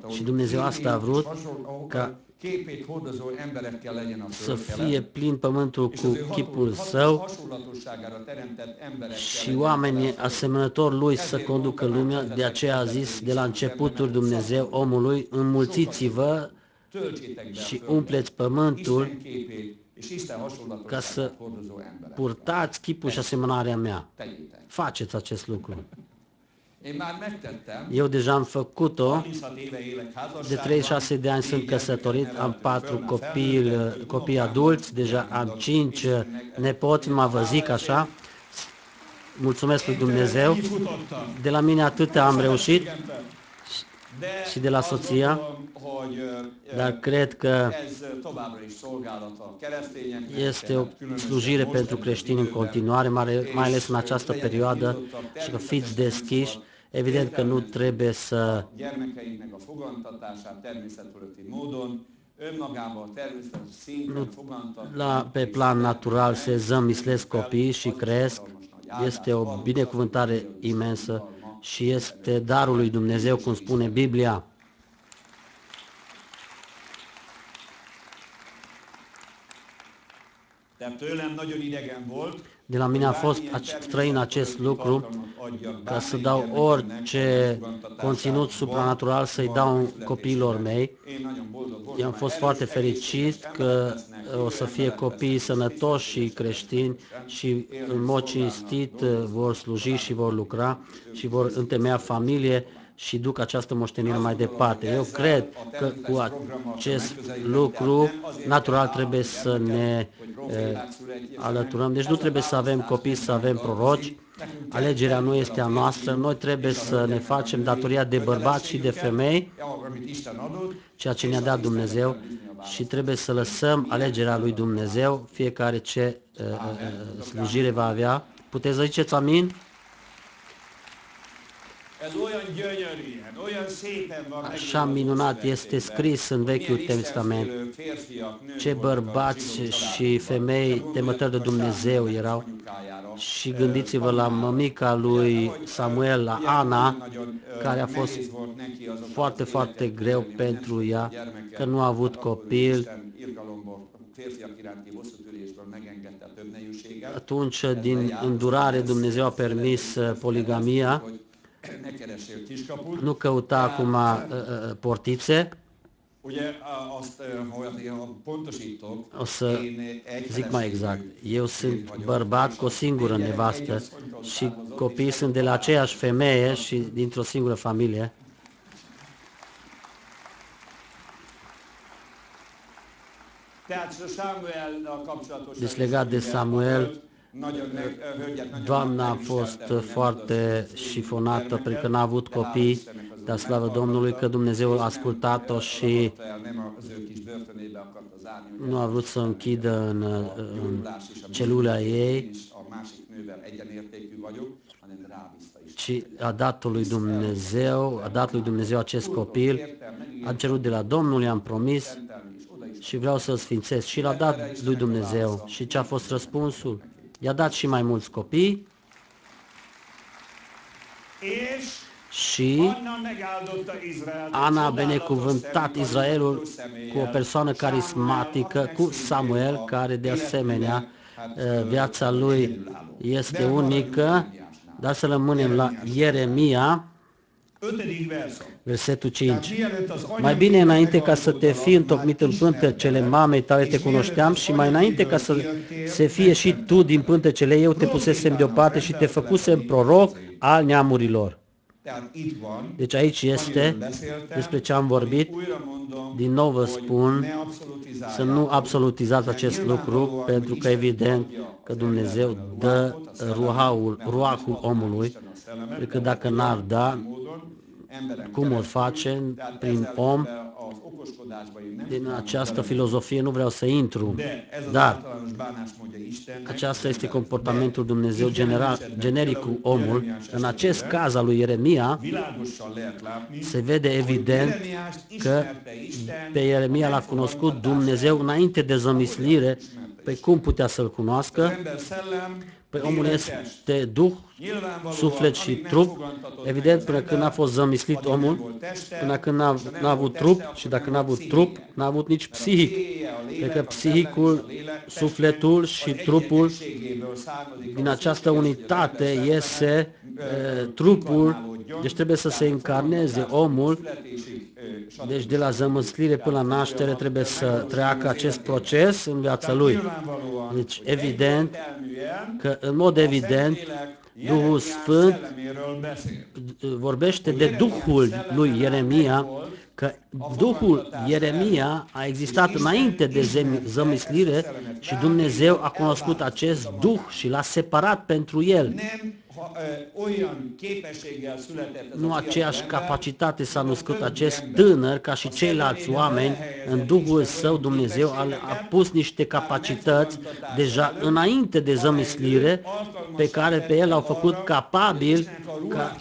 Și Dumnezeu asta a vrut, ca să fie plin pământul cu chipul său și oamenii asemănători lui să conducă lumea. De aceea a zis de la începutul Dumnezeu omului, înmulțiți-vă și umpleți pământul ca să purtați chipul și asemănarea mea. Faceți acest lucru. Eu deja am făcut-o, de 36 de ani sunt căsătorit, am 4 copii adulți, deja am 5 nepoți, mă vă zic așa, mulțumesc lui Dumnezeu, de la mine atâtea am reușit și de la soția, dar cred că este o slujire pentru creștini în continuare, mai ales în această perioadă, și că fiți deschiși. Evident că nu trebuie să pe plan natural se zămislesc copiii și cresc. Este o binecuvântare imensă și este darul lui Dumnezeu, cum spune Biblia. De la mine a fost străin acest lucru, ca să dau orice conținut supranatural să-i dau copiilor mei. Eu am fost foarte fericit că o să fie copii sănătoși și creștini și în mod cinstit vor sluji și vor lucra și vor întemeia familie și duc această moștenire mai departe. Eu cred că cu acest lucru natural trebuie să ne alăturăm. Deci nu trebuie să avem copii, să avem proroci. Alegerea nu este a noastră. Noi trebuie să ne facem datoria de bărbați și de femei, ceea ce ne-a dat Dumnezeu, și trebuie să lăsăm alegerea lui Dumnezeu, fiecare ce slujire va avea. Puteți să ziceți amin? Așa minunat este scris în Vechiul Testament. Ce bărbați și femei temători de Dumnezeu erau. Și gândiți-vă la mămica lui Samuel, la Ana, care a fost foarte, foarte greu pentru ea, că nu a avut copil. Atunci, din îndurare, Dumnezeu a permis poligamia. Nu căuta acum portițe. O să zic mai exact. Eu sunt bărbat cu o singură nevastă și copiii sunt de la aceeași femeie și dintr-o singură familie. Deci legat de Samuel, doamna a fost foarte șifonată pentru că n-a avut copii, dar slavă Domnului că Dumnezeu a ascultat-o și nu a vrut să o închidă în celula ei, ci a dat lui Dumnezeu acest copil, a cerut de la Domnul, i-am promis și vreau să-l sfințesc. Și l-a dat lui Dumnezeu. Și ce a fost răspunsul? I-a dat și mai mulți copii și Ana a binecuvântat Israelul cu o persoană carismatică, cu Samuel, care de asemenea viața lui este unică. Dar să rămânem la Ieremia, versetul 5. Mai bine înainte ca să te fii întocmit în pântecele mamei tale te cunoșteam și mai înainte ca să se fie și tu din pântecele eu te pusesem deoparte și te făcusem proroc al neamurilor. Deci aici este despre ce am vorbit. Din nou vă spun să nu absolutizați acest lucru, pentru că evident că Dumnezeu dă ruahul omului, că dacă n-ar da, cum o face prin om? Din această filozofie nu vreau să intru, dar aceasta este comportamentul Dumnezeu generic cu omul. În acest caz al lui Ieremia se vede evident că pe Ieremia l-a cunoscut Dumnezeu înainte de zămislire. Păi cum putea să-l cunoască? Păi omul este duh, suflet și trup. Evident, până când n-a fost zămislit omul, până când n-a avut trup, și dacă n-a avut trup, n-a avut nici psihic. Pentru că psihicul, sufletul și trupul, din această unitate iese trupul, deci trebuie să se încarneze omul. Deci de la zămislire până la naștere trebuie să treacă acest proces în viața lui. Deci evident că, în mod evident, Duhul Sfânt vorbește de Duhul lui Ieremia, că Duhul Ieremia a existat înainte de zămislire și Dumnezeu a cunoscut acest Duh și l-a separat pentru el. Nu aceeași capacitate s-a născut acest tânăr ca și ceilalți oameni. În Duhul Său Dumnezeu a pus niște capacități deja înainte de zămislire, pe care pe el l-au făcut capabil ca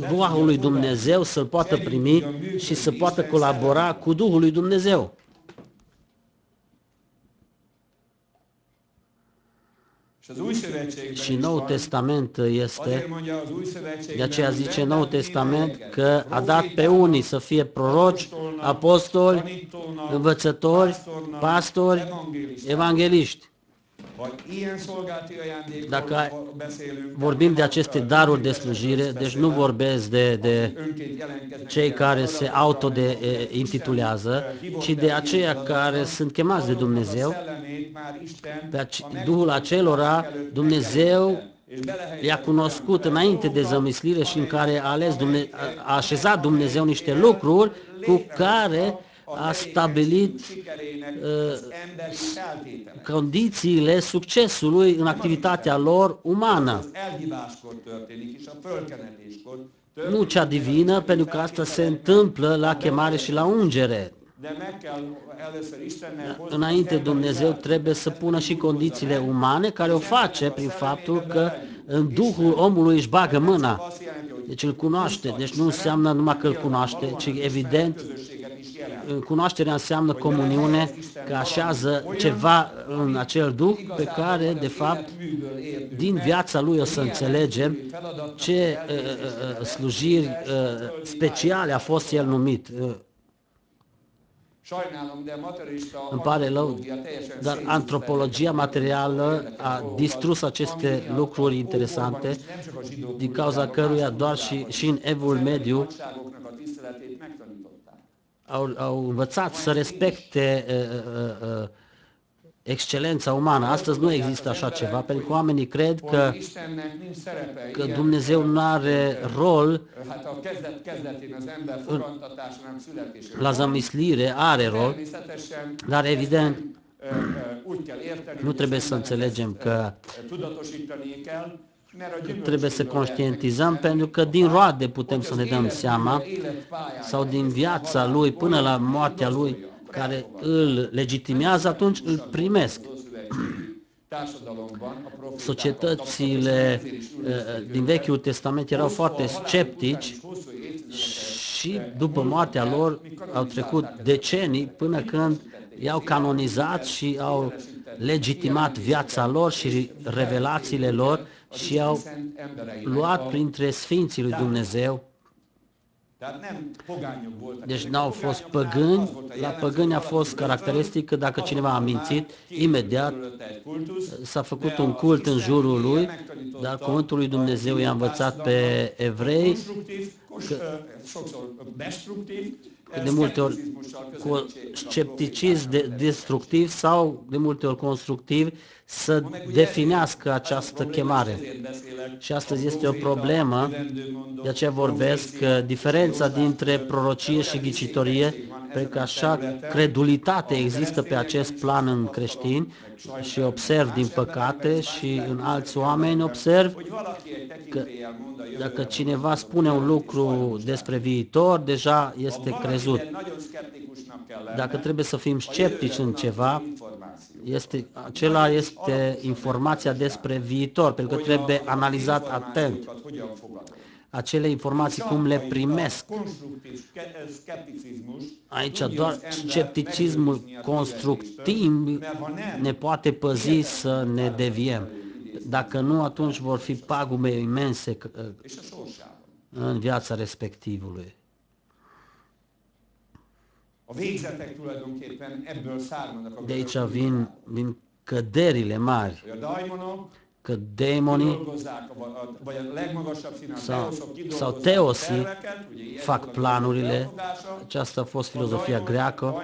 Ruahul lui Dumnezeu să-l poată primi și să poată colabora cu Duhul lui Dumnezeu. Și Noul Testament este, de aceea zice Noul Testament că a dat pe unii să fie proroci, apostoli, învățători, pastori, evangeliști. Dacă vorbim de aceste daruri de slujire, deci nu vorbesc de cei care se auto-intitulează, ci de aceia care sunt chemați de Dumnezeu. Pe Duhul acelora Dumnezeu i-a cunoscut înainte de zămislire și în care a așezat Dumnezeu niște lucruri cu care a stabilit condițiile succesului în activitatea lor umană. Nu cea divină, pentru că asta se întâmplă la chemare și la ungere. Înainte Dumnezeu trebuie să pună și condițiile umane, care o face prin faptul că în Duhul omului își bagă mâna. Deci îl cunoaște, deci nu înseamnă numai că îl cunoaște, ci evident cunoașterea înseamnă comuniune, că așează ceva în acel Duh pe care, de fapt, din viața lui o să înțelegem ce slujiri speciale a fost el numit. Îmi pare rău, dar antropologia materială a distrus aceste lucruri interesante, din cauza căruia doar și în Evul Mediu au învățat să respecte excelența umană. Astăzi nu există așa ceva, pentru că oamenii cred că Dumnezeu nu are rol la zămislire, are rol, dar evident nu trebuie să înțelegem că trebuie să conștientizăm, pentru că din roade putem să ne dăm seama, sau din viața lui până la moartea lui, care îl legitimează, atunci îl primesc. Societățile din Vechiul Testament erau foarte sceptici și după moartea lor au trecut decenii până când i-au canonizat și au legitimat viața lor și revelațiile lor și au luat printre Sfinții lui Dumnezeu. Deci n-au fost păgâni, la păgâni a fost caracteristic că dacă cineva a mințit, imediat s-a făcut un cult în jurul lui, dar cuvântul lui Dumnezeu i-a învățat pe evrei că de multe ori cu scepticism destructiv sau de multe ori constructiv să definească această chemare. Și astăzi este o problemă, de aceea vorbesc, diferența dintre prorocie și ghicitorie, pentru că așa credulitate există pe acest plan în creștini și observ din păcate și în alți oameni observ că dacă cineva spune un lucru despre viitor, deja este crezut. Dacă trebuie să fim sceptici în ceva, acela este informația despre viitor, pentru că trebuie analizat atent. Acele informații cum le primesc. Aici doar scepticismul constructiv ne poate păzi să ne deviem. Dacă nu, atunci vor fi pagube imense în viața respectivului. De aici vin căderile mari, că demonii sau teosii fac planurile. Aceasta a fost filozofia greacă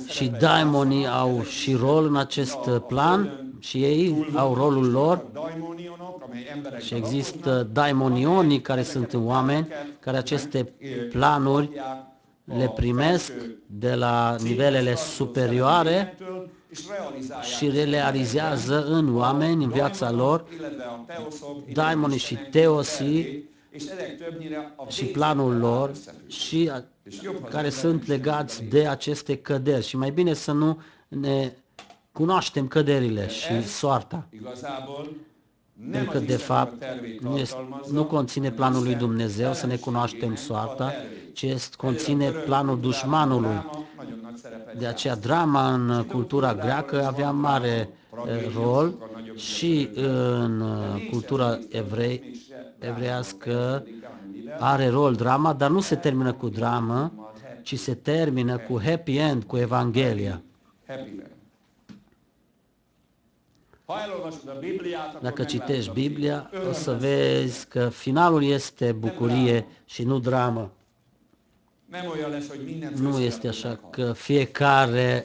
și daimonii au și rol în acest plan și ei au rolul lor și există daimonionii care sunt în oameni, care aceste planuri le primesc de la nivelele superioare și le realizează în oameni, în viața lor, daimonii și teosii și planul lor și care sunt legați de aceste căderi. Și mai bine să nu ne cunoaștem căderile și soarta. Pentru că, de fapt, nu conține planul lui Dumnezeu să ne cunoaștem soarta, ci conține planul dușmanului. De aceea, drama în cultura greacă avea mare rol și în cultura evreiască are rol drama, dar nu se termină cu dramă, ci se termină cu happy end, cu Evanghelia. Dacă citești Biblia, o să vezi că finalul este bucurie și nu dramă. Nu este așa că fiecare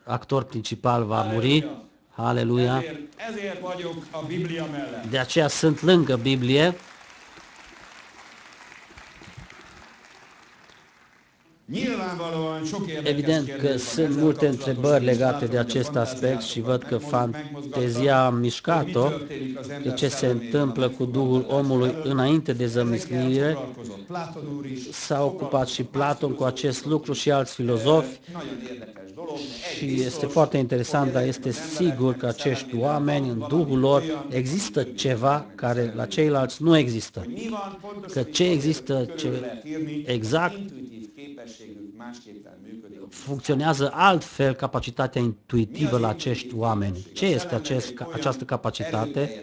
actor principal va muri, Aleluia! De aceea sunt lângă Biblie. Evident că sunt multe întrebări legate de acest aspect și văd că fantezia a mișcat-o de ce se întâmplă cu Duhul omului înainte de zămislire. S-a ocupat și Platon cu acest lucru și alți filozofi și este foarte interesant, dar este sigur că acești oameni, în Duhul lor, există ceva care la ceilalți nu există. Că ce există, exact, funcționează altfel capacitatea intuitivă la acești oameni. Ce este această capacitate?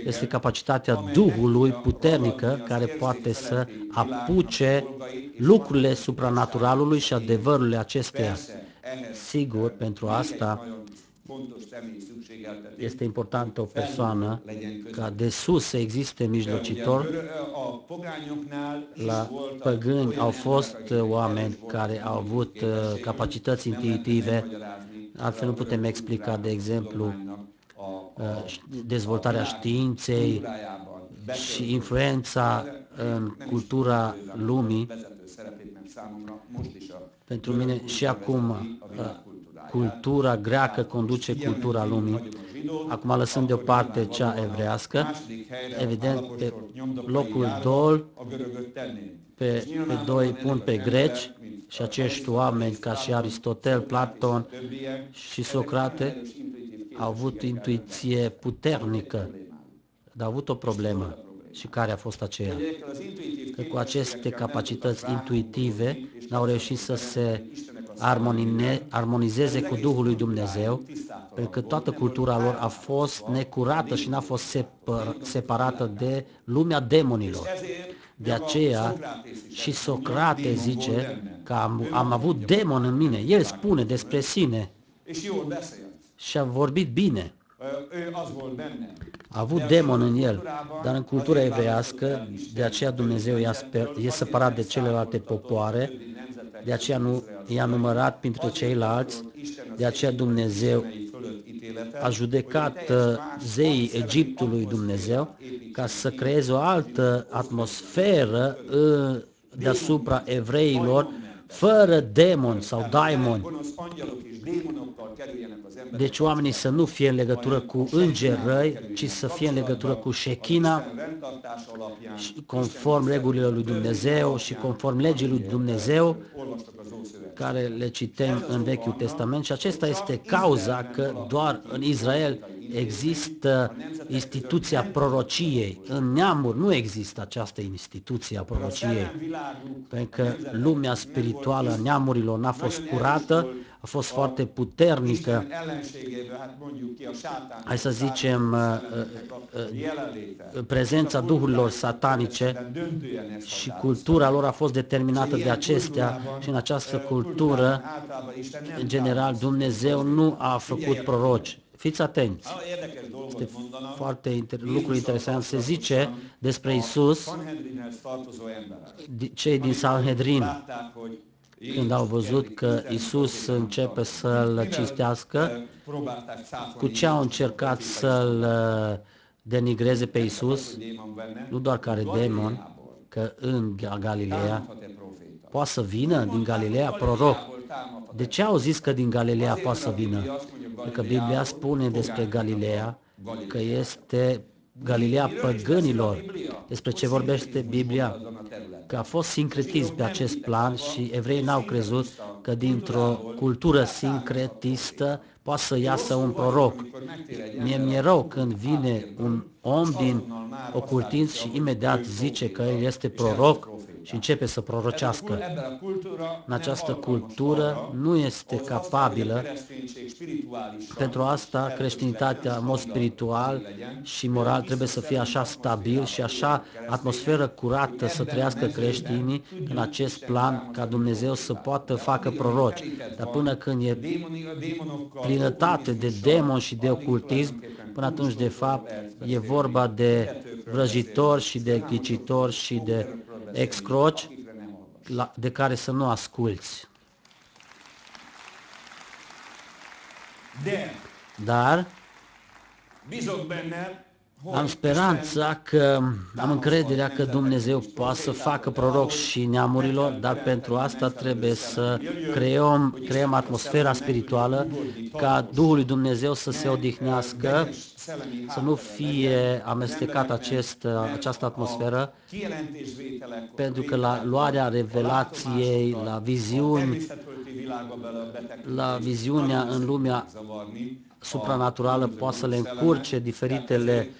Este capacitatea Duhului puternică care poate să apuce lucrurile supranaturalului și adevărurile acesteia. Sigur, pentru asta este importantă o persoană ca de sus să existe mijlocitor. La păgâni au fost oameni care au avut capacități intuitive, altfel nu putem explica, de exemplu, dezvoltarea științei și influența în cultura lumii. Pentru mine și acum cultura greacă conduce cultura lumii. Acum lăsând deoparte cea evrească, evident pe locul 2 pe 2 pun pe greci și acești oameni ca și Aristotel, Platon și Socrate au avut intuiție puternică, dar au avut o problemă. Și care a fost aceea? Că cu aceste capacități intuitive n-au reușit să se armonizeze cu Duhul lui Dumnezeu, pentru că toată cultura lor a fost necurată și n-a fost separată de lumea demonilor. De aceea și Socrate zice că am avut demon în mine. El spune despre sine și a vorbit bine. A avut demon în el, dar în cultura evreiască, de aceea Dumnezeu e separat de celelalte popoare, de aceea nu i-a numărat printre ceilalți, de aceea Dumnezeu a judecat zeii Egiptului Dumnezeu ca să creeze o altă atmosferă deasupra evreilor, fără demoni sau daimoni. Deci oamenii să nu fie în legătură cu îngeri răi, ci să fie în legătură cu Shechina, conform regulilor lui Dumnezeu și conform legii lui Dumnezeu, care le citem în Vechiul Testament. Și acesta este cauza că doar în Israel există instituția prorociei. În neamuri nu există această instituție a prorociei, pentru că lumea spirituală a neamurilor n-a fost curată, a fost foarte puternică. Hai să zicem, prezența duhurilor satanice și cultura lor a fost determinată de acestea și în această cultură, în general, Dumnezeu nu a făcut proroci. Fiți atenți! Este foarte lucru interesant. Se zice despre Isus, cei din Sanhedrin, când au văzut că Isus începe să-l cinstească, cu ce au încercat să-l denigreze pe Isus? Nu doar că are demon, că în Galileea poate să vină din Galileea proroc. De ce au zis că din Galileea poate să vină? Pentru că Biblia spune despre Galileea că este Galileea păgânilor. Despre ce vorbește Biblia? Că a fost sincretism pe acest plan și evreii n-au crezut că dintr-o cultură sincretistă poate să iasă un proroc. Mi-e rău când vine un om din ocultism și imediat zice că el este proroc și începe să prorocească. În această cultură nu este capabilă. Pentru asta creștinitatea în mod spiritual și moral trebuie să fie așa stabil și așa atmosferă curată să trăiască creștinii în acest plan ca Dumnezeu să poată facă proroci. Dar până când e plinătate de demoni și de ocultism, până atunci de fapt e vorba de vrăjitori și de ghicitori și de excroci de care să nu asculți. Dar am speranța că, am încrederea că Dumnezeu poate să facă proroci și neamurilor, dar pentru asta trebuie să creăm atmosfera spirituală, ca Duhul lui Dumnezeu să se odihnească, să nu fie amestecat această atmosferă, pentru că la luarea revelației, la viziunea în lumea supranaturală poate să le încurce diferitele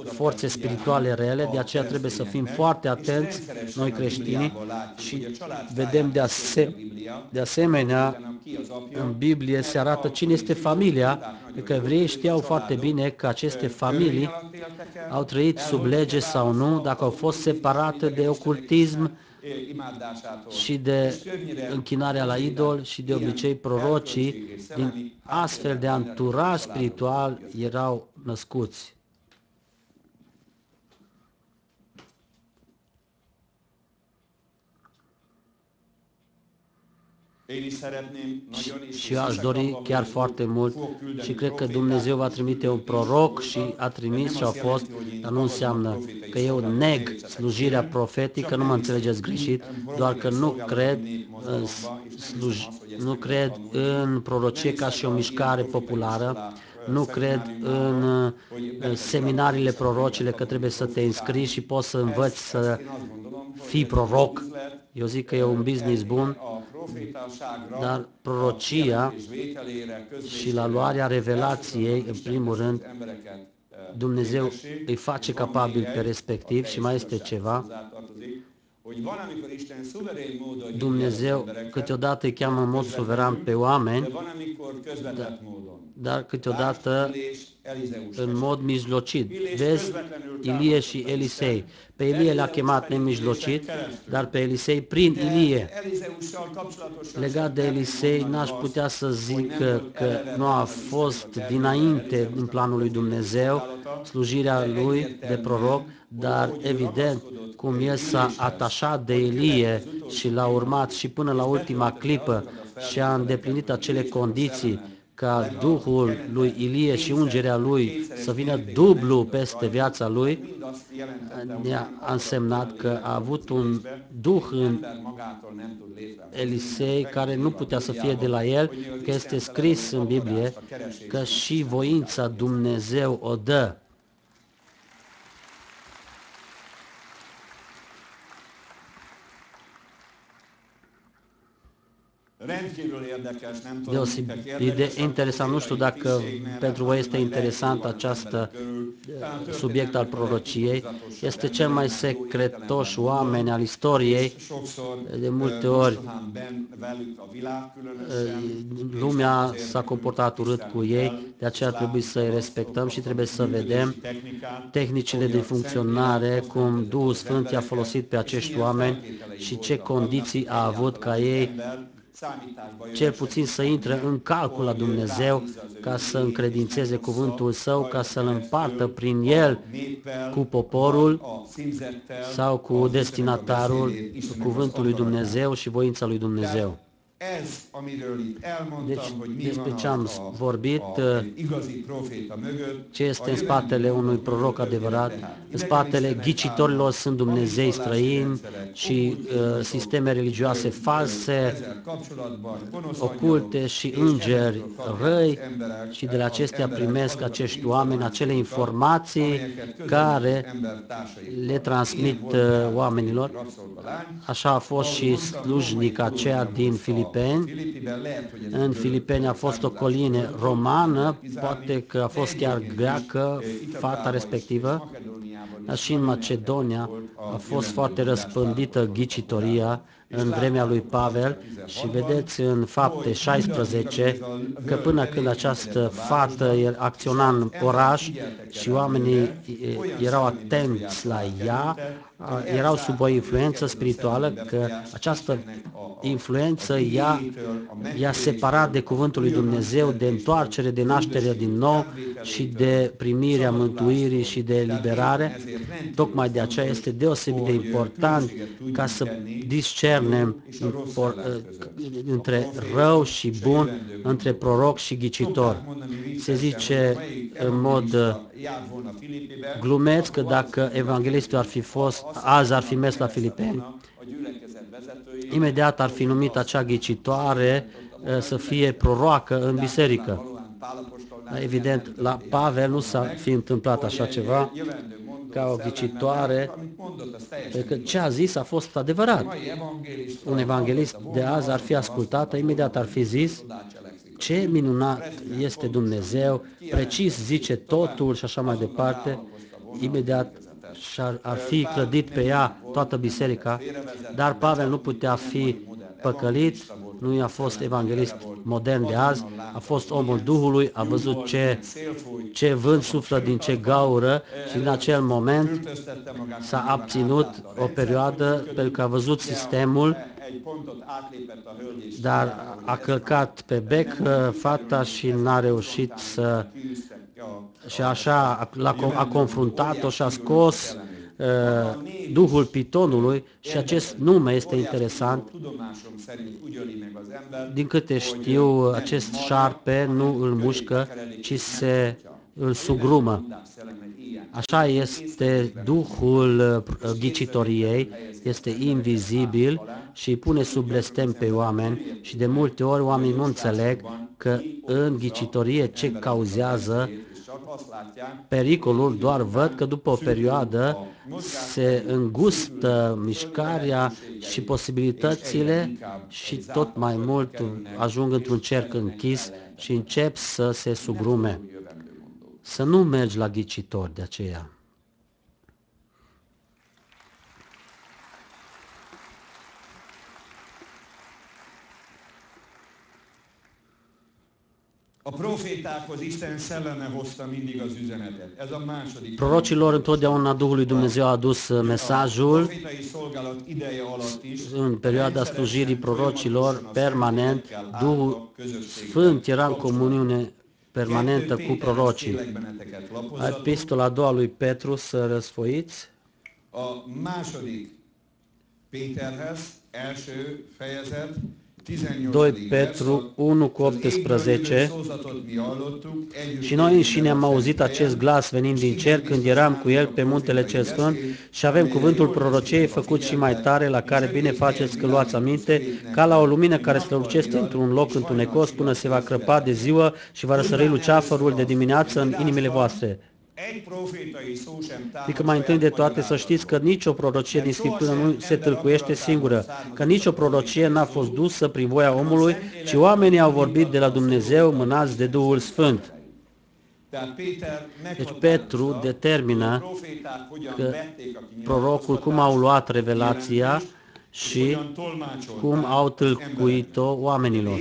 forțe spirituale rele, de aceea trebuie să fim foarte atenți noi creștinii și vedem de asemenea în Biblie se arată cine este familia, că evreii știau foarte bine că aceste familii au trăit sub lege sau nu, dacă au fost separate de ocultism și de închinarea la idol și de obicei prorocii din astfel de anturaj spiritual erau născuți. Și eu aș dori chiar foarte mult și cred că Dumnezeu va trimite un proroc și a trimis și au fost, dar nu înseamnă că eu neg slujirea profetică, nu mă înțelegeți greșit, doar că nu cred în prorocie ca și o mișcare populară, nu cred în seminariile prorocile că trebuie să te înscrii și poți să învăți să fii proroc. Eu zic că e un business bun, dar prorocia și la luarea revelației, în primul rând, Dumnezeu îi face capabil pe respectiv și mai este ceva. Dumnezeu câteodată îi cheamă în mod suveran pe oameni, dar câteodată în mod mijlocit. Vezi, Ilie și Elisei. Pe Ilie l-a chemat nemijlocit, dar pe Elisei prin Ilie. Legat de Elisei, n-aș putea să zic că nu a fost dinainte în planul lui Dumnezeu slujirea lui de proroc, dar evident cum el s-a atașat de Ilie și l-a urmat și până la ultima clipă și a îndeplinit acele condiții ca Duhul lui Ilie și ungerea lui să vină dublu peste viața lui, a însemnat că a avut un Duh în Elisei care nu putea să fie de la el, că este scris în Biblie că și voința Dumnezeu o dă. Deosebit de interesant, nu știu dacă pentru voi este interesant acest subiect al prorociei, este cel mai secretoși oameni al istoriei, de multe ori lumea s-a comportat urât cu ei, de aceea trebuie să-i respectăm și trebuie să vedem tehnicile de funcționare, cum Duhul Sfânt i-a folosit pe acești oameni și ce condiții a avut ca ei cel puțin să intre în calcul la Dumnezeu ca să încredințeze cuvântul Său, ca să-L împartă prin El cu poporul sau cu destinatarul cuvântului Dumnezeu și voința lui Dumnezeu. Deci, despre ce am vorbit, ce este în spatele unui proroc adevărat, în spatele ghicitorilor sunt Dumnezei străini și sisteme religioase false, oculte și îngeri răi și de la acestea primesc acești oameni acele informații care le transmit oamenilor. Așa a fost și slujnica aceea din Filipeni. În Filipeni a fost o coline romană, poate că a fost chiar greacă, fata respectivă, dar și în Macedonia a fost foarte răspândită ghicitoria în vremea lui Pavel și vedeți în Fapte 16 că până când această fată acționa în oraș și oamenii erau atenți la ea, erau sub o influență spirituală, că această influență i-a separat de Cuvântul lui Dumnezeu, de întoarcere, de naștere din nou și de primirea mântuirii și de eliberare. Tocmai de aceea este deosebit de important ca să discernem între rău și bun, între proroc și ghicitor. Se zice în mod glumeț că dacă evanghelistul azi ar fi mers la Filipeni, imediat ar fi numit acea ghicitoare să fie proroacă în biserică. Evident, la Pavel nu s-a fi întâmplat așa ceva, ca o ghicitoare, pentru că ce a zis a fost adevărat. Un evanghelist de azi ar fi ascultat, imediat ar fi zis: ce minunat este Dumnezeu, precis zice totul și așa mai departe. Imediat ar fi clădit pe ea toată biserica, dar Pavel nu putea fi păcălit, nu i-a fost evanghelist modern de azi, a fost omul Duhului, a văzut ce vânt suflă din ce gaură și în acel moment s-a abținut o perioadă pentru că a văzut sistemul, dar a călcat pe bec fata și n-a reușit să... și așa a confruntat-o și a scos Duhul Pitonului și acest nume este interesant. Din câte știu, acest șarpe nu îl mușcă, ci îl sugrumă. Așa este Duhul ghicitoriei, este invizibil și îi pune sub blestem pe oameni și de multe ori oamenii nu înțeleg că în ghicitorie ce cauzează pericolul, doar văd că după o perioadă se îngustă mișcarea și posibilitățile și tot mai mult ajung într-un cerc închis și încep să se sugrume. Să nu mergi la ghicitori de aceea. Prorocilor întotdeauna Duhul lui Dumnezeu a adus mesajul. În perioada slujirii prorocilor, permanent, Duhul Sfânt era în comuniune permanentă cu prorocii. Epistola a doua lui Petru, să răsfoiți. 2 Petru 1 cu 18. Și noi înșine am auzit acest glas venind din cer când eram cu el pe muntele cel sfânt și avem cuvântul prorociei făcut și mai tare, la care bine faceți că luați aminte, ca la o lumină care strălucește într-un loc întunecos până se va crăpa de ziua și va răsări luceafărul de dimineață în inimile voastre. Adică mai întâi de toate să știți că nicio prorocie din Scriptură nu se tâlcuiește singură, că nicio prorocie n-a fost dusă prin voia omului, ci oamenii au vorbit de la Dumnezeu mânați de Duhul Sfânt. Deci Petru determină că prorocul cum au luat revelația și cum au tâlcuit-o oamenilor.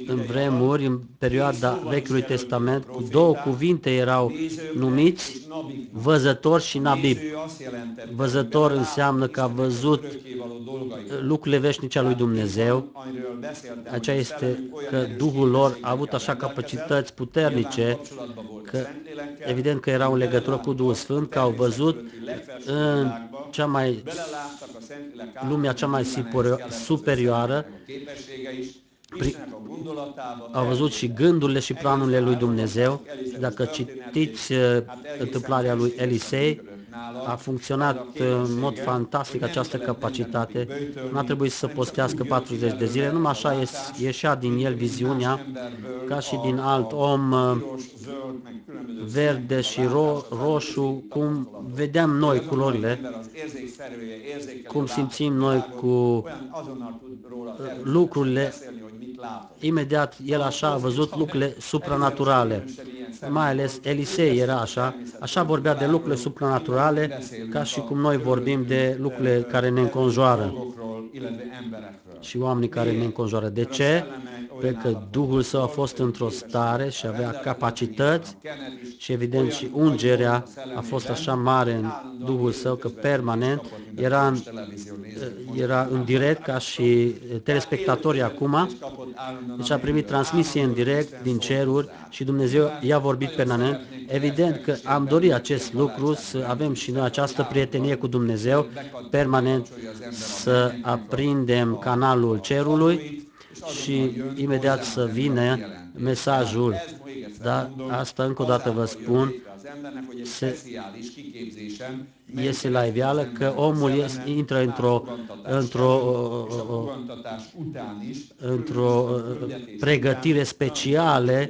În vremuri, în perioada Vechiului Testament, două cuvinte erau numiți văzător și nabib. Văzător înseamnă că a văzut lucrurile veșnice ale lui Dumnezeu. Aceea este că Duhul lor a avut așa capacități puternice, că evident că erau în legătură cu Duhul Sfânt, că au văzut în lumea cea mai superioară, au văzut și gândurile și planurile lui Dumnezeu. Și dacă citiți întâmplarea lui Elisei, a funcționat în mod fantastic această capacitate. Nu a trebuit să postească 40 de zile, numai așa ieșea din el viziunea, ca și din alt om, verde și roșu, cum vedeam noi culorile, cum simțim noi cu lucrurile. Imediat el așa a văzut lucrurile supranaturale. Mai ales Elisei era așa vorbea de lucrurile supranaturale ca și cum noi vorbim de lucrurile care ne înconjoară. și oamenii care ne înconjoară. De ce? Pentru că Duhul Său a fost într-o stare și avea capacități și evident și ungerea a fost așa mare în Duhul Său că permanent era în direct ca și telespectatorii acum. Deci a primit transmisie în direct din ceruri și Dumnezeu i-a vorbit permanent. Evident că am dorit acest lucru, să avem și noi această prietenie cu Dumnezeu permanent, să aprindem canalul cerului și imediat să vină mesajul. Dar asta încă o dată vă spun, iese la iveală că omul intră într-o pregătire specială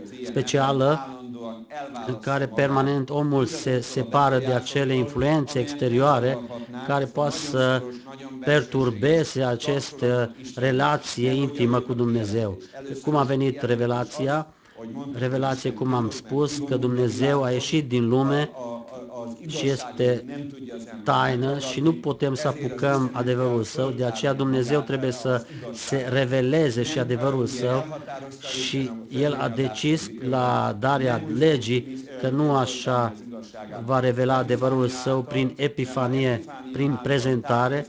în care permanent omul se separă de acele influențe exterioare care poate să perturbeze această relație intimă cu Dumnezeu. Cum a venit revelația? Revelație, cum am spus, că Dumnezeu a ieșit din lume și este taină și nu putem să apucăm adevărul Său, de aceea Dumnezeu trebuie să se reveleze și adevărul Său și El a decis la darea legii că nu așa va revela adevărul Său prin epifanie, prin prezentare,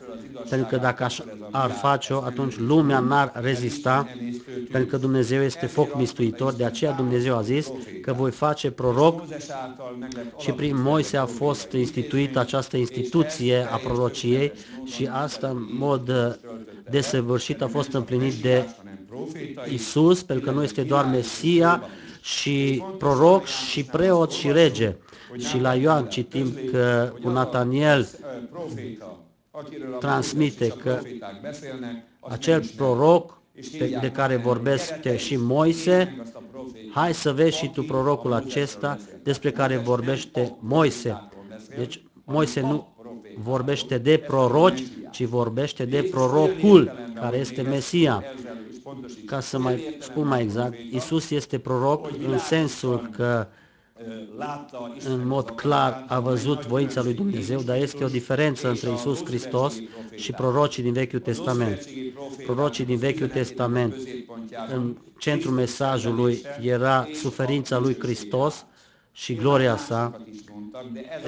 pentru că dacă ar face-o, atunci lumea n-ar rezista, pentru că Dumnezeu este foc mistuitor, de aceea Dumnezeu a zis că voi face proroc și prin Moise a fost instituită această instituție a prorociei și asta în mod desăvârșit a fost împlinit de Isus, pentru că nu este doar Mesia și proroc și preot și rege. Și la Ioan citim că cu Nataniel transmite că acel proroc de care vorbește și Moise, hai să vezi și tu prorocul acesta despre care vorbește Moise. Deci Moise nu vorbește de proroci, ci vorbește de prorocul care este Mesia. Ca să mai spun mai exact, Isus este proroc în sensul că în mod clar a văzut voința lui Dumnezeu, dar este o diferență între Isus Hristos și prorocii din Vechiul Testament. Prorocii din Vechiul Testament, în centrul mesajului era suferința lui Hristos și gloria sa.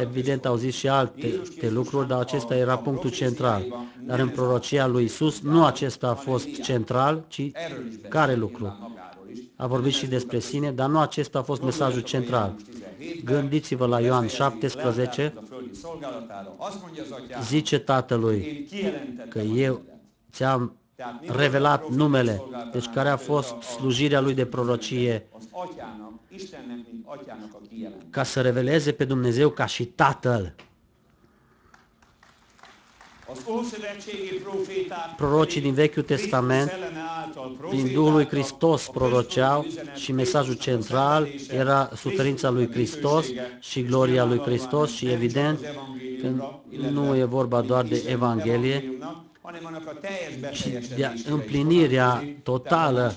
Evident au zis și alte lucruri, dar acesta era punctul central. Dar în prorocia lui Isus nu acesta a fost central, ci care lucru? A vorbit și despre sine, dar nu acesta a fost mesajul central. Gândiți-vă la Ioan 17, zice Tatălui că eu ți-am revelat numele, deci care a fost slujirea lui de prorocie, ca să reveleze pe Dumnezeu ca și Tatăl. Prorocii din Vechiul Testament, prin Duhul lui Hristos proroceau și mesajul central era suferința lui Hristos și gloria lui Hristos și evident că nu e vorba doar de Evanghelie, ci de împlinirea totală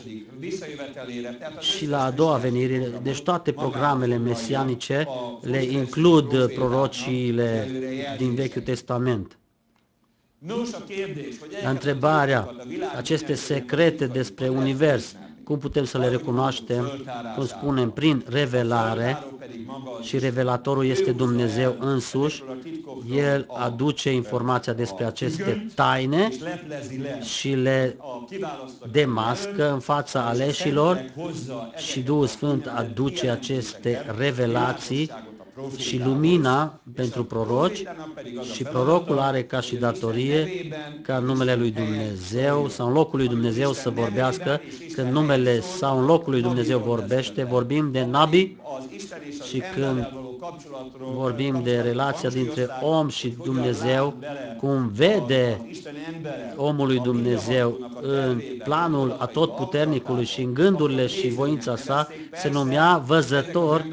și la a doua venire. Deci toate programele mesianice le includ prorociile din Vechiul Testament. Întrebarea, aceste secrete despre univers, cum putem să le recunoaștem? Cum spunem, prin revelare, și revelatorul este Dumnezeu însuși. El aduce informația despre aceste taine și le demască în fața aleșilor și Duhul Sfânt aduce aceste revelații și lumina pentru proroci și prorocul are ca și datorie ca în numele lui Dumnezeu sau în locul lui Dumnezeu să vorbească. Când numele sau în locul lui Dumnezeu vorbește, vorbim de nabi și când vorbim de relația dintre om și Dumnezeu, cum vede omul lui Dumnezeu în planul atotputernicului și în gândurile și voința sa, se numea văzător.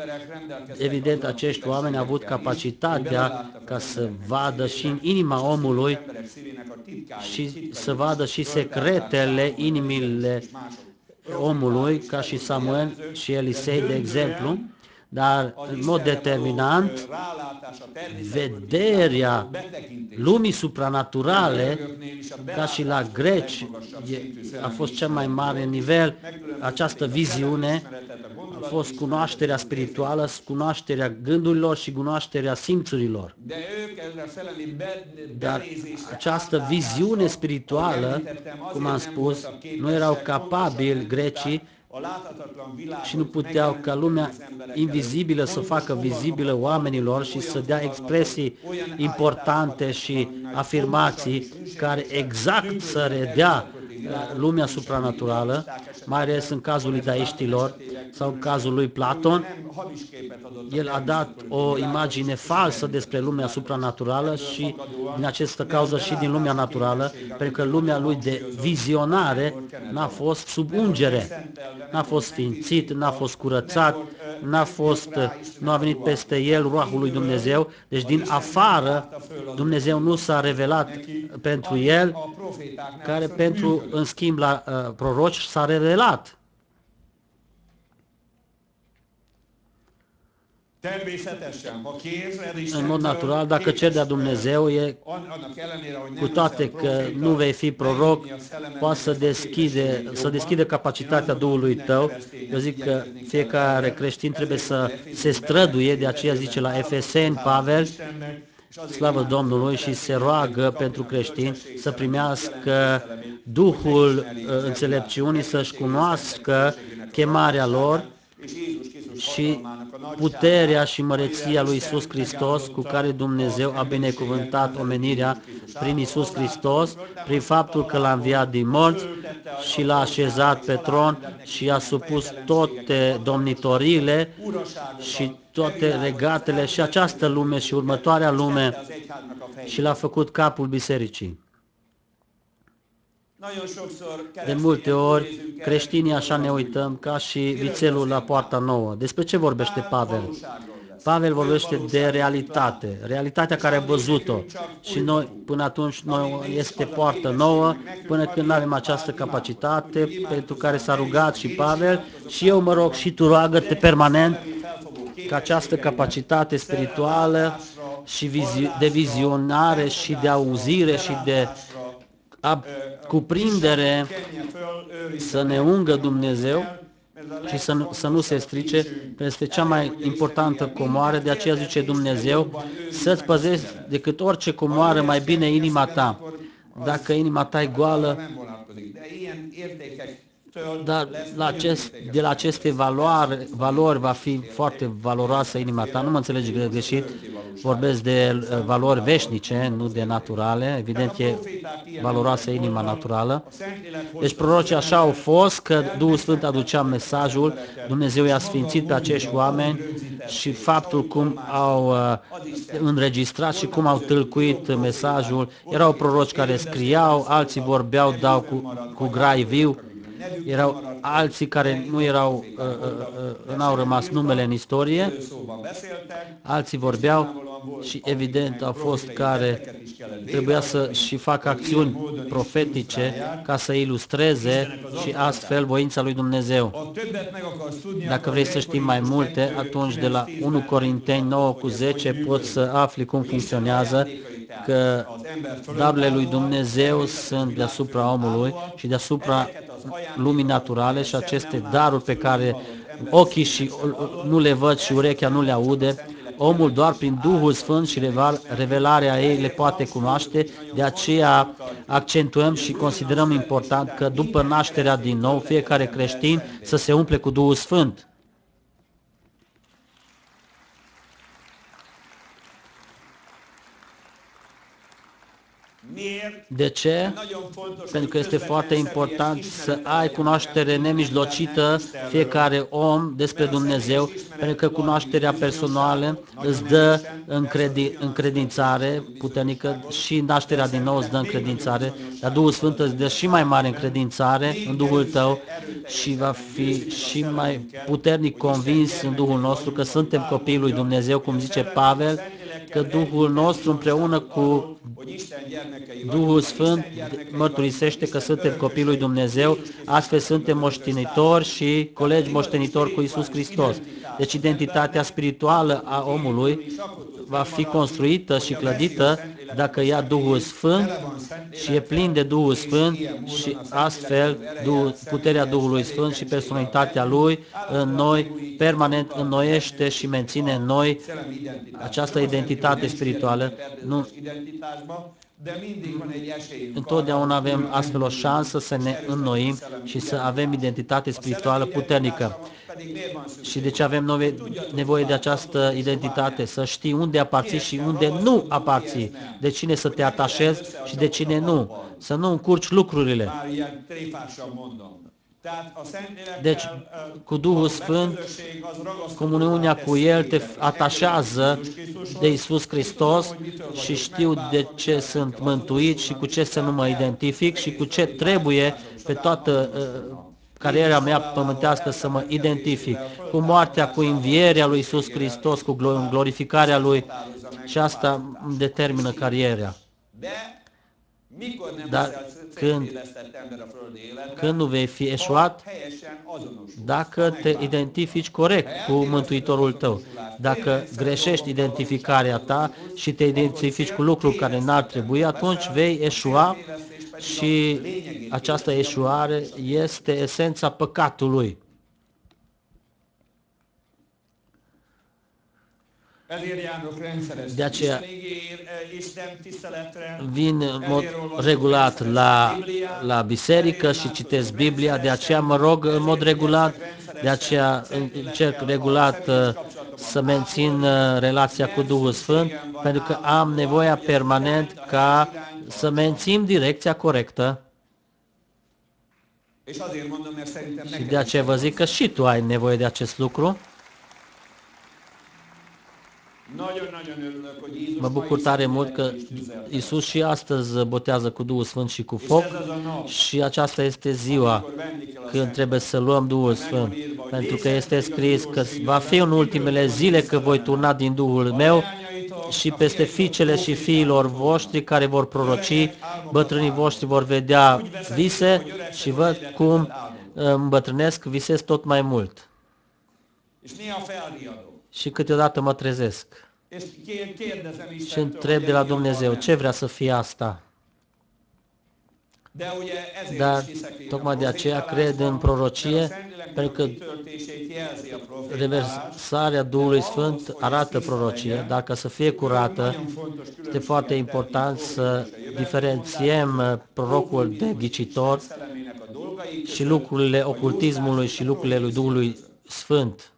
Evident, acești oameni au avut capacitatea ca să vadă și în inima omului și să vadă și secretele inimile omului, ca și Samuel și Elisei, de exemplu, dar în mod determinant, vederea lumii supranaturale, ca și la greci, a fost cel mai mare nivel. Această viziune a fost cunoașterea spirituală, cunoașterea gândurilor și cunoașterea simțurilor. Dar această viziune spirituală, cum am spus, nu erau capabili grecii și nu puteau ca lumea invizibilă să facă vizibilă oamenilor și să dea expresii importante și afirmații care exact să redea lumea supranaturală, mai ales în cazul idaiștilor sau în cazul lui Platon. El a dat o imagine falsă despre lumea supranaturală și din această cauză și din lumea naturală, pentru că lumea lui de vizionare n-a fost sub ungere, n-a fost sfințit, n-a fost curățat, nu a venit peste el Ruahul lui Dumnezeu, deci din afară Dumnezeu nu s-a revelat pentru el, care pentru, în schimb, la proroci s-a revelat. În mod natural, dacă cer de-a Dumnezeu, cu toate că nu vei fi proroc, poate să deschide capacitatea Duhului tău. Eu zic că fiecare creștin trebuie să se străduie, de aceea zice la Efeseni Pavel, slavă Domnului, și se roagă pentru creștini să primească Duhul înțelepciunii, să-și cunoască chemarea lor și puterea și măreția lui Iisus Hristos, cu care Dumnezeu a binecuvântat omenirea prin Iisus Hristos, prin faptul că l-a înviat din morți și l-a așezat pe tron și a supus toate domnitorile și toate regatele și această lume și următoarea lume și l-a făcut capul bisericii. De multe ori, creștinii așa ne uităm ca și vițelul la poarta nouă. Despre ce vorbește Pavel? Pavel vorbește de realitate, realitatea care a văzut-o. Și noi, până atunci, noi este poartă nouă, până când nu avem această capacitate pentru care s-a rugat și Pavel. Și eu mă rog și tu roagă-te permanent ca această capacitate spirituală și de vizionare și de auzire și de cuprindere să ne ungă Dumnezeu și să nu se strice. Este cea mai importantă comoară, de aceea zice Dumnezeu să-ți păzești decât orice comoară mai bine inima ta. Dacă inima ta e goală, dar de la aceste valori va fi foarte valoroasă inima ta. Nu mă înțelegi greșit, vorbesc de valori veșnice, nu de naturale. Evident, e valoroasă inima naturală. Deci prorocii așa au fost, că Duhul Sfânt aducea mesajul, Dumnezeu i-a sfințit pe acești oameni și faptul cum au înregistrat și cum au tâlcuit mesajul. Erau proroci care scriau, alții vorbeau, dau cu grai viu. Erau alții care n-au rămas numele în istorie, alții vorbeau și evident au fost care trebuia să și facă acțiuni profetice ca să ilustreze și astfel voința lui Dumnezeu. Dacă vrei să știi mai multe, atunci de la 1 Corinteni 9:10 poți să afli cum funcționează, că darurile lui Dumnezeu sunt deasupra omului și deasupra lumii naturale și aceste daruri pe care ochii și nu le văd și urechea nu le aude, omul doar prin Duhul Sfânt și revelarea ei le poate cunoaște. De aceea accentuăm și considerăm important că după nașterea din nou, fiecare creștin să se umple cu Duhul Sfânt. De ce? Pentru că este foarte important să ai cunoaștere nemijlocită fiecare om despre Dumnezeu, pentru că cunoașterea personală îți dă încredințare puternică și nașterea din nou îți dă încredințare, dar Duhul Sfânt îți dă și mai mare încredințare în Duhul tău și va fi și mai puternic convins în Duhul nostru că suntem copiii lui Dumnezeu, cum zice Pavel, că Duhul nostru împreună cu Duhul Sfânt mărturisește că suntem copii lui Dumnezeu, astfel suntem moștenitori și colegi moștenitori cu Iisus Hristos. Deci identitatea spirituală a omului va fi construită și clădită dacă ia Duhul Sfânt și e plin de Duhul Sfânt și astfel puterea Duhului Sfânt și personalitatea Lui în noi permanent înnoiește și menține în noi această identitate spirituală. Nu, întotdeauna avem astfel o șansă să ne înnoim și să avem identitate spirituală puternică. Și de ce avem nevoie de această identitate? Să știi unde aparții și unde nu aparții. De cine să te atașezi și de cine nu. Să nu încurci lucrurile. Deci, cu Duhul Sfânt, comuniunea cu El te atașează de Iisus Hristos și știu de ce sunt mântuit și cu ce să nu mă identific și cu ce trebuie pe toată cariera mea pământească să mă identific. Cu moartea, cu învierea lui Iisus Hristos, cu glorificarea Lui și asta îmi determină cariera. Dar când nu vei fi eșuat, dacă te identifici corect cu Mântuitorul tău, dacă greșești identificarea ta și te identifici cu lucruri care n-ar trebui, atunci vei eșua și această eșuare este esența păcatului. De aceea vin în mod regulat la biserică și citesc Biblia, de aceea mă rog în mod regulat, de aceea încerc regulat să mențin relația cu Duhul Sfânt, pentru că am nevoia permanent ca să mențin direcția corectă. Și de aceea vă zic că și tu ai nevoie de acest lucru. Mă bucur tare mult că Iisus și astăzi botează cu Duhul Sfânt și cu foc și aceasta este ziua când trebuie să luăm Duhul Sfânt, pentru că este scris că va fi în ultimele zile că voi turna din Duhul meu și peste fiicele și fiilor voștri care vor proroci, bătrânii voștri vor vedea vise și văd cum îmbătrânesc, visez tot mai mult. Și câteodată mă trezesc și întreb de la Dumnezeu ce vrea să fie asta. Dar tocmai de aceea cred în prorocie, pentru că reversarea Duhului Sfânt arată prorocie, dar ca să fie curată, este foarte important să diferențiem prorocul de ghicitor și lucrurile ocultismului și lucrurile lui Duhului Sfânt.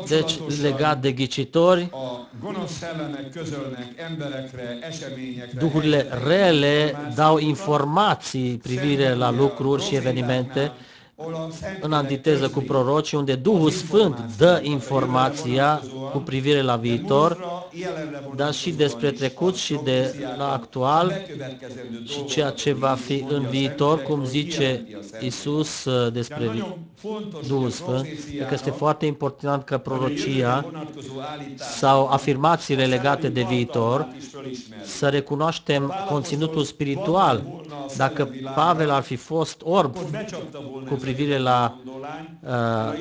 Deci, legat de ghicitori, duhurile rele dau informații privire la lucruri și evenimente, în antiteză cu prorocii, unde Duhul Sfânt dă informația cu privire la viitor, dar și despre trecut și de la actual și ceea ce va fi în viitor, cum zice Iisus despre Duhul Sfânt, că este foarte important că prorocia sau afirmațiile legate de viitor să recunoaștem conținutul spiritual. Dacă Pavel ar fi fost orb cu privire la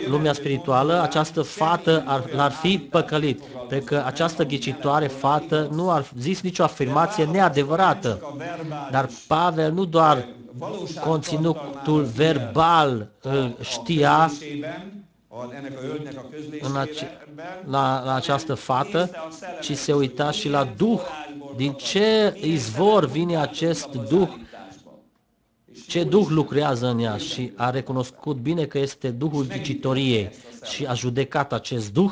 lumea spirituală, această fată l-ar fi păcălit, pentru că această ghicitoare fată nu ar zis nicio afirmație neadevărată. Dar Pavel nu doar conținutul verbal știa la această fată, ci se uita și la Duh. Din ce izvor vine acest Duh? Ce Duh lucrează în ea? Și a recunoscut bine că este Duhul ghicitoriei și a judecat acest Duh.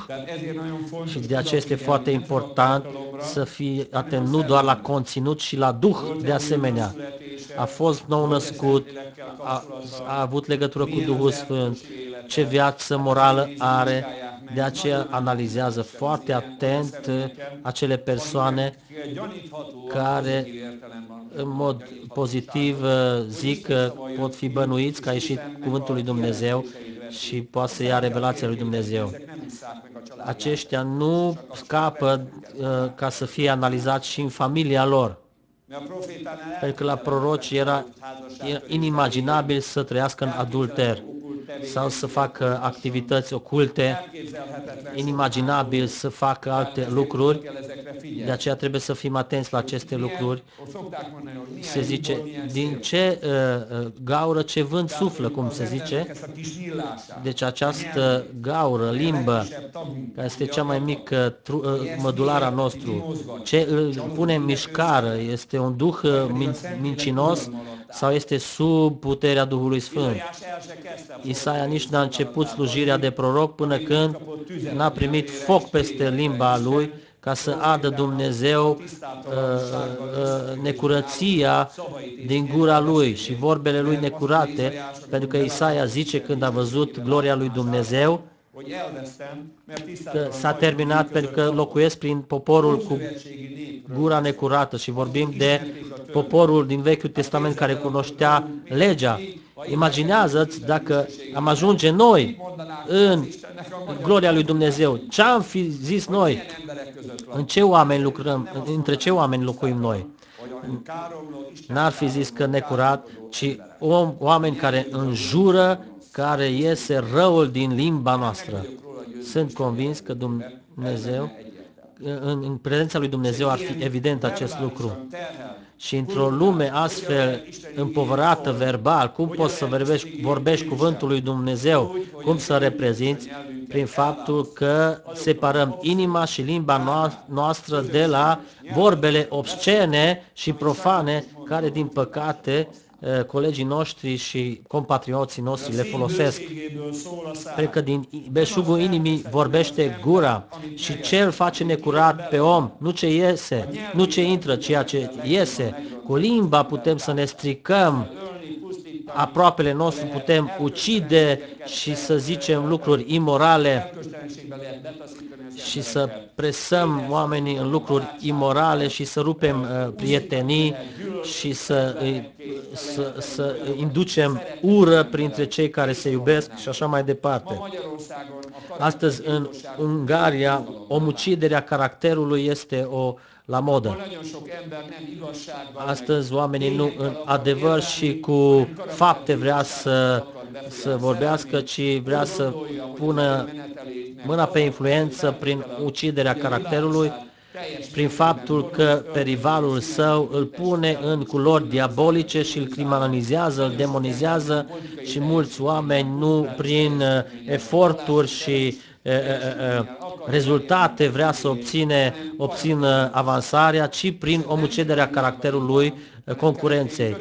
Și de aceea este foarte important să fii atent nu doar la conținut, și la Duh de asemenea. A fost nou născut, a avut legătură cu Duhul Sfânt, ce viață morală are, de aceea analizează foarte atent acele persoane care în mod pozitiv zic că pot fi bănuiți că a ieșit cuvântul lui Dumnezeu și poate să ia revelația lui Dumnezeu. Aceștia nu scapă ca să fie analizați și în familia lor. Pentru că la proroci era inimaginabil să trăiască în adulter sau să facă activități oculte, inimaginabil să facă alte lucruri, de aceea trebuie să fim atenți la aceste lucruri. Se zice, din ce gaură ce vânt suflă, cum se zice. Deci această gaură, limbă, care este cea mai mică mădulara nostru, ce îl pune în mișcare, este un duh mincinos sau este sub puterea Duhului Sfânt. Isaia nici n-a început slujirea de proroc până când n-a primit foc peste limba lui ca să ardă Dumnezeu necurăția din gura lui și vorbele lui necurate, pentru că Isaia zice când a văzut gloria lui Dumnezeu că s-a terminat pentru că locuiesc prin poporul cu gura necurată și vorbim de poporul din Vechiul Testament care cunoștea legea. Imaginează-ți dacă am ajunge noi în gloria lui Dumnezeu, ce am fi zis noi? În ce oameni lucrăm? Între ce oameni locuim noi? N-ar fi zis că necurat, ci oameni care înjură, care iese răul din limba noastră. Sunt convins că Dumnezeu, în prezența lui Dumnezeu ar fi evident acest lucru. Și într-o lume astfel împovărată verbal, cum poți să vorbești cuvântul lui Dumnezeu, cum să reprezinți? Prin faptul că separăm inima și limba noastră de la vorbele obscene și profane, care din păcate colegii noștri și compatrioții noștri le folosesc. Pentru că din belșugul inimii vorbește gura și ce îl face necurat pe om, nu ce iese, nu ce intră, ceea ce iese. Cu limba putem să ne stricăm aproapele nostru, putem ucide și să zicem lucruri imorale și să presăm oamenii în lucruri imorale și să rupem prietenii și să inducem ură printre cei care se iubesc și așa mai departe. Astăzi în Ungaria omuciderea caracterului este la modă. Astăzi oamenii nu în adevăr și cu fapte vrea să vorbească, ci vrea să pună mâna pe influență prin uciderea caracterului, prin faptul că pe rivalul său îl pune în culori diabolice și îl criminalizează, îl demonizează și mulți oameni nu prin eforturi și rezultate vrea să obțină avansarea, ci prin omuciderea caracterului concurenței.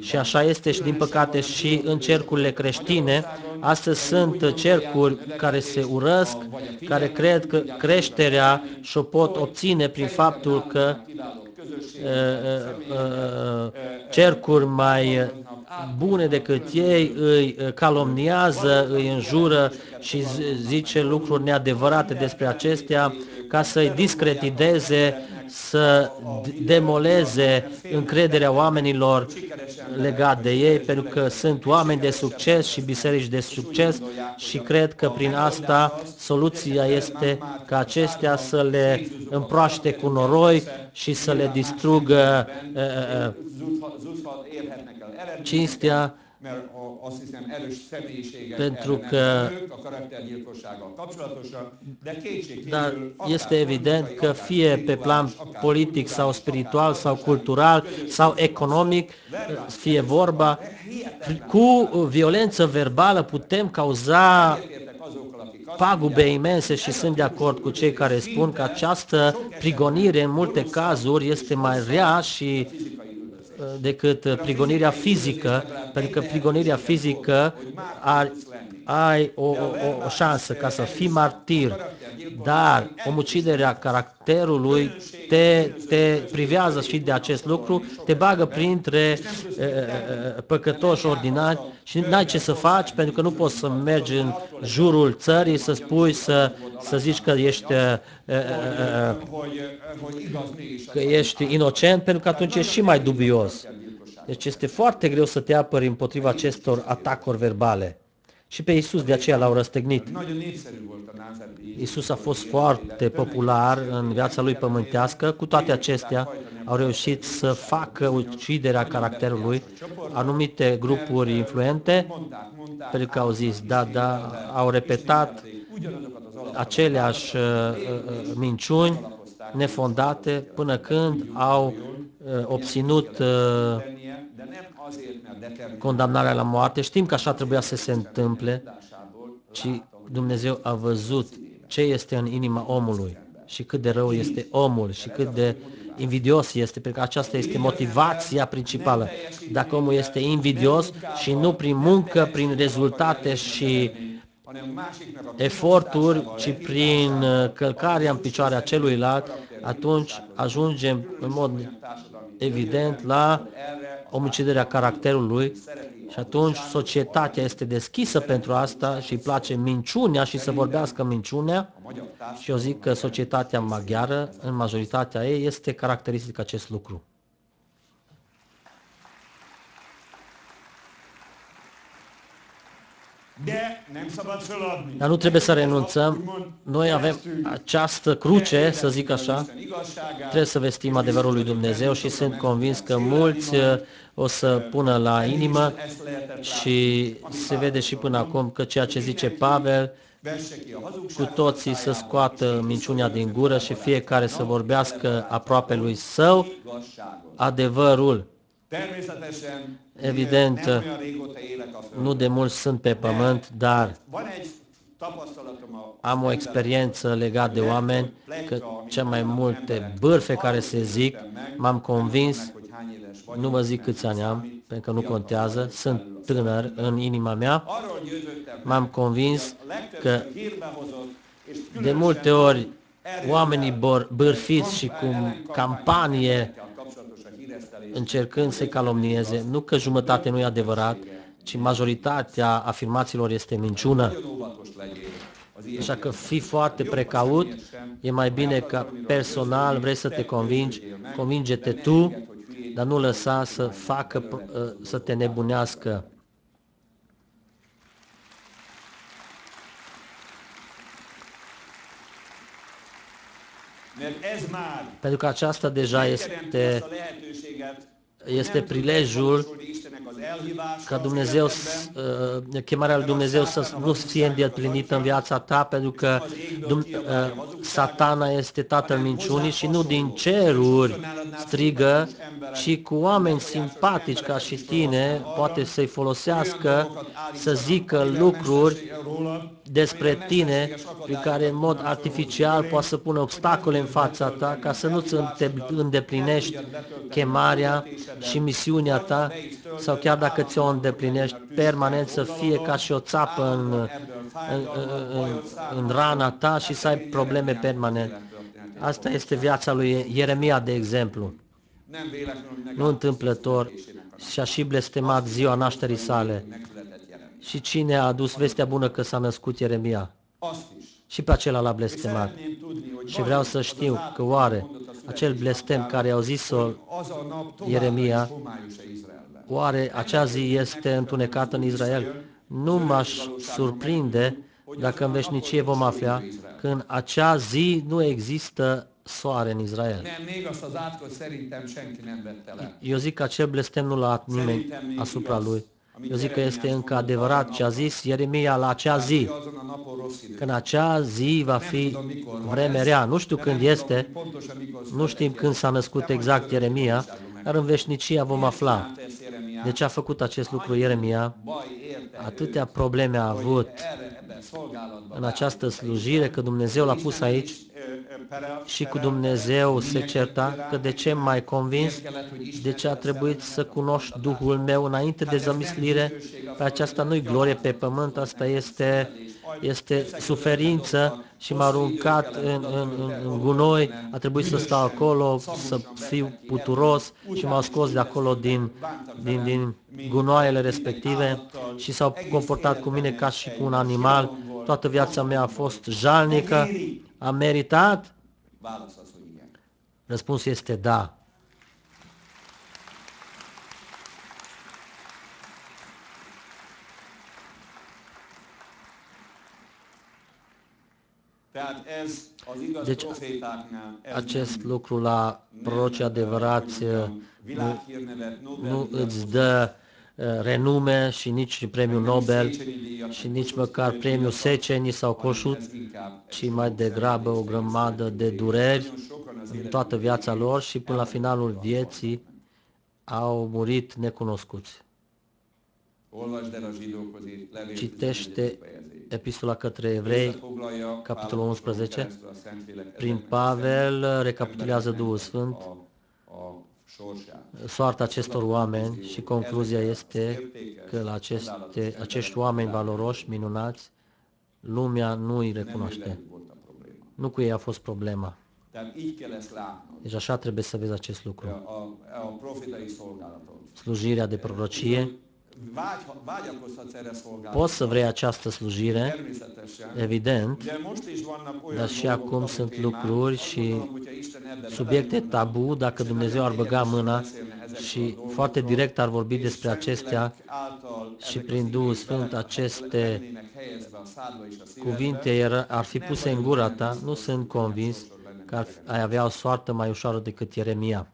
Și așa este și din păcate și în cercurile creștine. Astăzi sunt cercuri care se urăsc, care cred că creșterea și-o pot obține prin faptul că cercuri mai bune decât ei îi calomniază, îi înjură și zice lucruri neadevărate despre acestea ca să-i discrediteze, să demoleze încrederea oamenilor legat de ei, pentru că sunt oameni de succes și biserici de succes și cred că prin asta soluția este ca acestea să le împroaște cu noroi și să le distrugă cinstea, pentru că dar este evident că fie pe plan politic sau spiritual sau cultural sau economic, fie vorba, cu violență verbală putem cauza pagube imense și sunt de acord cu cei care spun că această prigonire în multe cazuri este mai rea și decât prigonirea fizică, pentru că prigonirea fizică ai o șansă ca să fii martir, dar omuciderea caracterului te privează și de acest lucru, te bagă printre păcătoși ordinari și n-ai ce să faci, pentru că nu poți să mergi în jurul țării, să spui, să zici că ești inocent, pentru că atunci ești și mai dubios. Deci este foarte greu să te apări împotriva acestor atacuri verbale. Și pe Iisus de aceea l-au răstignit. Iisus a fost foarte popular în viața lui pământească, cu toate acestea au reușit să facă uciderea caracterului anumite grupuri influente, pentru că au zis, da, au repetat aceleași minciuni nefondate până când au obținut condamnarea la moarte. Știm că așa trebuia să se întâmple, ci Dumnezeu a văzut ce este în inima omului și cât de rău este omul și cât de invidios este, pentru că aceasta este motivația principală. Dacă omul este invidios și nu prin muncă, prin rezultate și eforturi, ci prin călcarea în picioarea celuilalt, atunci ajungem în mod evident la omuciderea caracterului și atunci societatea este deschisă pentru asta și îi place minciunea și să vorbească minciunea și eu zic că societatea maghiară, în majoritatea ei, este caracteristic acest lucru. Dar nu trebuie să renunțăm. Noi avem această cruce, să zic așa. Trebuie să vestim adevărul lui Dumnezeu și sunt convins că mulți o să pună la inimă și se vede și până acum că ceea ce zice Pavel, cu toții să scoată minciunea din gură și fiecare să vorbească aproape lui său adevărul. Evident, nu de mult sunt pe pământ, dar am o experiență legată de oameni, că cea mai multe bârfe care se zic, m-am convins, nu vă zic câți ani am, pentru că nu contează, sunt tânăr în inima mea, m-am convins că de multe ori oamenii bârfiți și cu campanie încercând să-i calomnieze, nu că jumătate nu e adevărat, ci majoritatea afirmațiilor este minciună. Așa că fii foarte precaut, e mai bine ca personal, vrei să te convingi, convinge-te tu, dar nu lăsa să facă, să te nebunească. Pentru că aceasta deja este prilejul ca Dumnezeu, chemarea lui Dumnezeu să nu fie îndeplinită în viața ta, pentru că Satana este tatăl minciunii și nu din ceruri strigă, ci cu oameni simpatici ca și tine poate să-i folosească să zică lucruri despre tine prin care în mod artificial poate să pună obstacole în fața ta ca să nu-ți îndeplinești chemarea și misiunea ta, sau chiar dacă ți-o îndeplinești permanent să fie ca și o țapă în rana ta și să ai probleme permanent. Asta este viața lui Ieremia, de exemplu. Nu întâmplător și-a și blestemat ziua nașterii sale. Și cine a adus vestea bună că s-a născut Ieremia? Și pe acela l-a blestemat. Și vreau să știu că oare acel blestem care au zis-o Ieremia, oare acea zi este întunecată în Israel? Nu m-aș surprinde dacă în veșnicie vom afla că în acea zi nu există soare în Israel. Eu zic că acel blestem nu l-a luat nimeni asupra lui. Eu zic că este încă adevărat ce a zis Ieremia la acea zi. Că în acea zi va fi vreme rea. Nu știu când este, nu știm când s-a născut exact Ieremia, dar în veșnicia vom afla. De ce a făcut acest lucru Ieremia? Atâtea probleme a avut în această slujire, că Dumnezeu l-a pus aici și cu Dumnezeu se certa, că de ce m-ai convins, de ce a trebuit să cunoști Duhul meu înainte de zămislire, pe aceasta nu-i glorie pe pământ, asta este suferință și m-a aruncat în gunoi, a trebuit să stau acolo, să fiu puturos și m-au scos de acolo din gunoaiele respective și s-au comportat cu mine ca și cu un animal. Toată viața mea a fost jalnică. Am meritat? Răspunsul este da. Deci, acest lucru la prorocii adevărați nu îți dă renume și nici premiul Nobel și nici măcar premiul Seceni sau Kossuth, ci mai degrabă o grămadă de dureri în toată viața lor și până la finalul vieții au murit necunoscuți. Citește Epistola către Evrei, capitolul 11. Prin Pavel recapitulează Duhul Sfânt soarta acestor oameni și concluzia este că la acești oameni valoroși, minunați, lumea nu îi recunoaște. Nu cu ei a fost problema. Deci așa trebuie să vezi acest lucru. Slujirea de prorocie. Poți să vrei această slujire, evident, dar și acum sunt lucruri și subiecte tabu, dacă Dumnezeu ar băga mâna și foarte direct ar vorbi despre acestea și prin Duhul Sfânt aceste cuvinte ar fi puse în gura ta, nu sunt convins că ai avea o soartă mai ușoară decât Ieremia.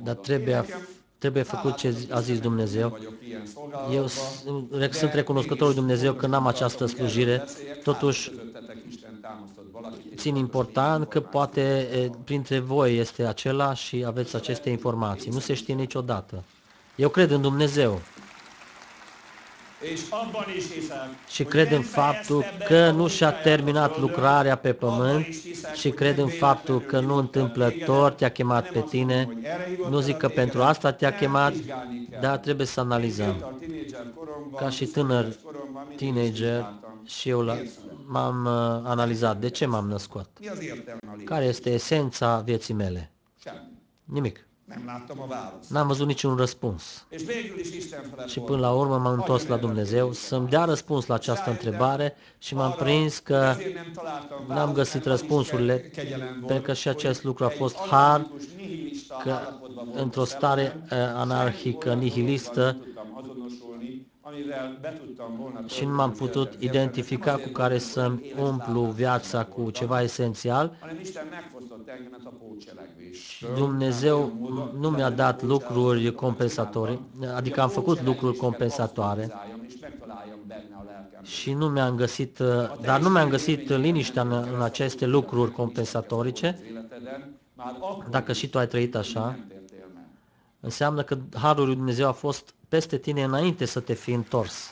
Dar trebuie făcut ce a zis Dumnezeu. Eu sunt recunoscător lui Dumnezeu că n-am această slujire, totuși țin important că poate printre voi este acela și aveți aceste informații. Nu se știe niciodată. Eu cred în Dumnezeu. Și cred în faptul că nu și-a terminat lucrarea pe pământ și cred în faptul că nu întâmplător te-a chemat pe tine. Nu zic că pentru asta te-a chemat, dar trebuie să analizăm. Ca și teenager și eu m-am analizat. De ce m-am născut? Care este esența vieții mele? Nimic. N-am văzut niciun răspuns. Și până la urmă m-am întors la Dumnezeu să-mi dea răspuns la această întrebare și m-am prins că n-am găsit răspunsurile, pentru că și acest lucru a fost har, că într-o stare anarhică, nihilistă, și nu m-am putut identifica cu care să-mi umplu viața cu ceva esențial. Dumnezeu nu mi-a dat lucruri compensatorii, adică am făcut lucruri compensatoare și nu mi-am găsit, dar nu mi-am găsit liniștea în aceste lucruri compensatorice. Dacă și tu ai trăit așa, înseamnă că harul lui Dumnezeu a fost peste tine înainte să te fi întors.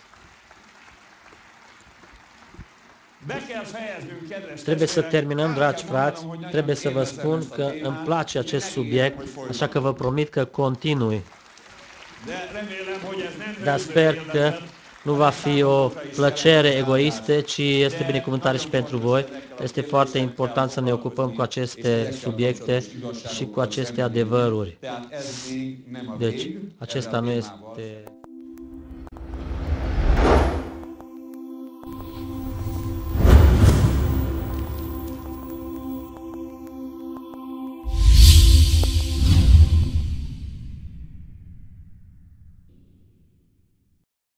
Trebuie să terminăm, dragi frați, trebuie să vă spun că îmi place acest subiect, așa că vă promit că continui. Dar sper că nu va fi o plăcere egoistă, ci este binecuvântare și pentru voi. Este foarte important să ne ocupăm cu aceste subiecte și cu aceste adevăruri. Deci, acesta nu este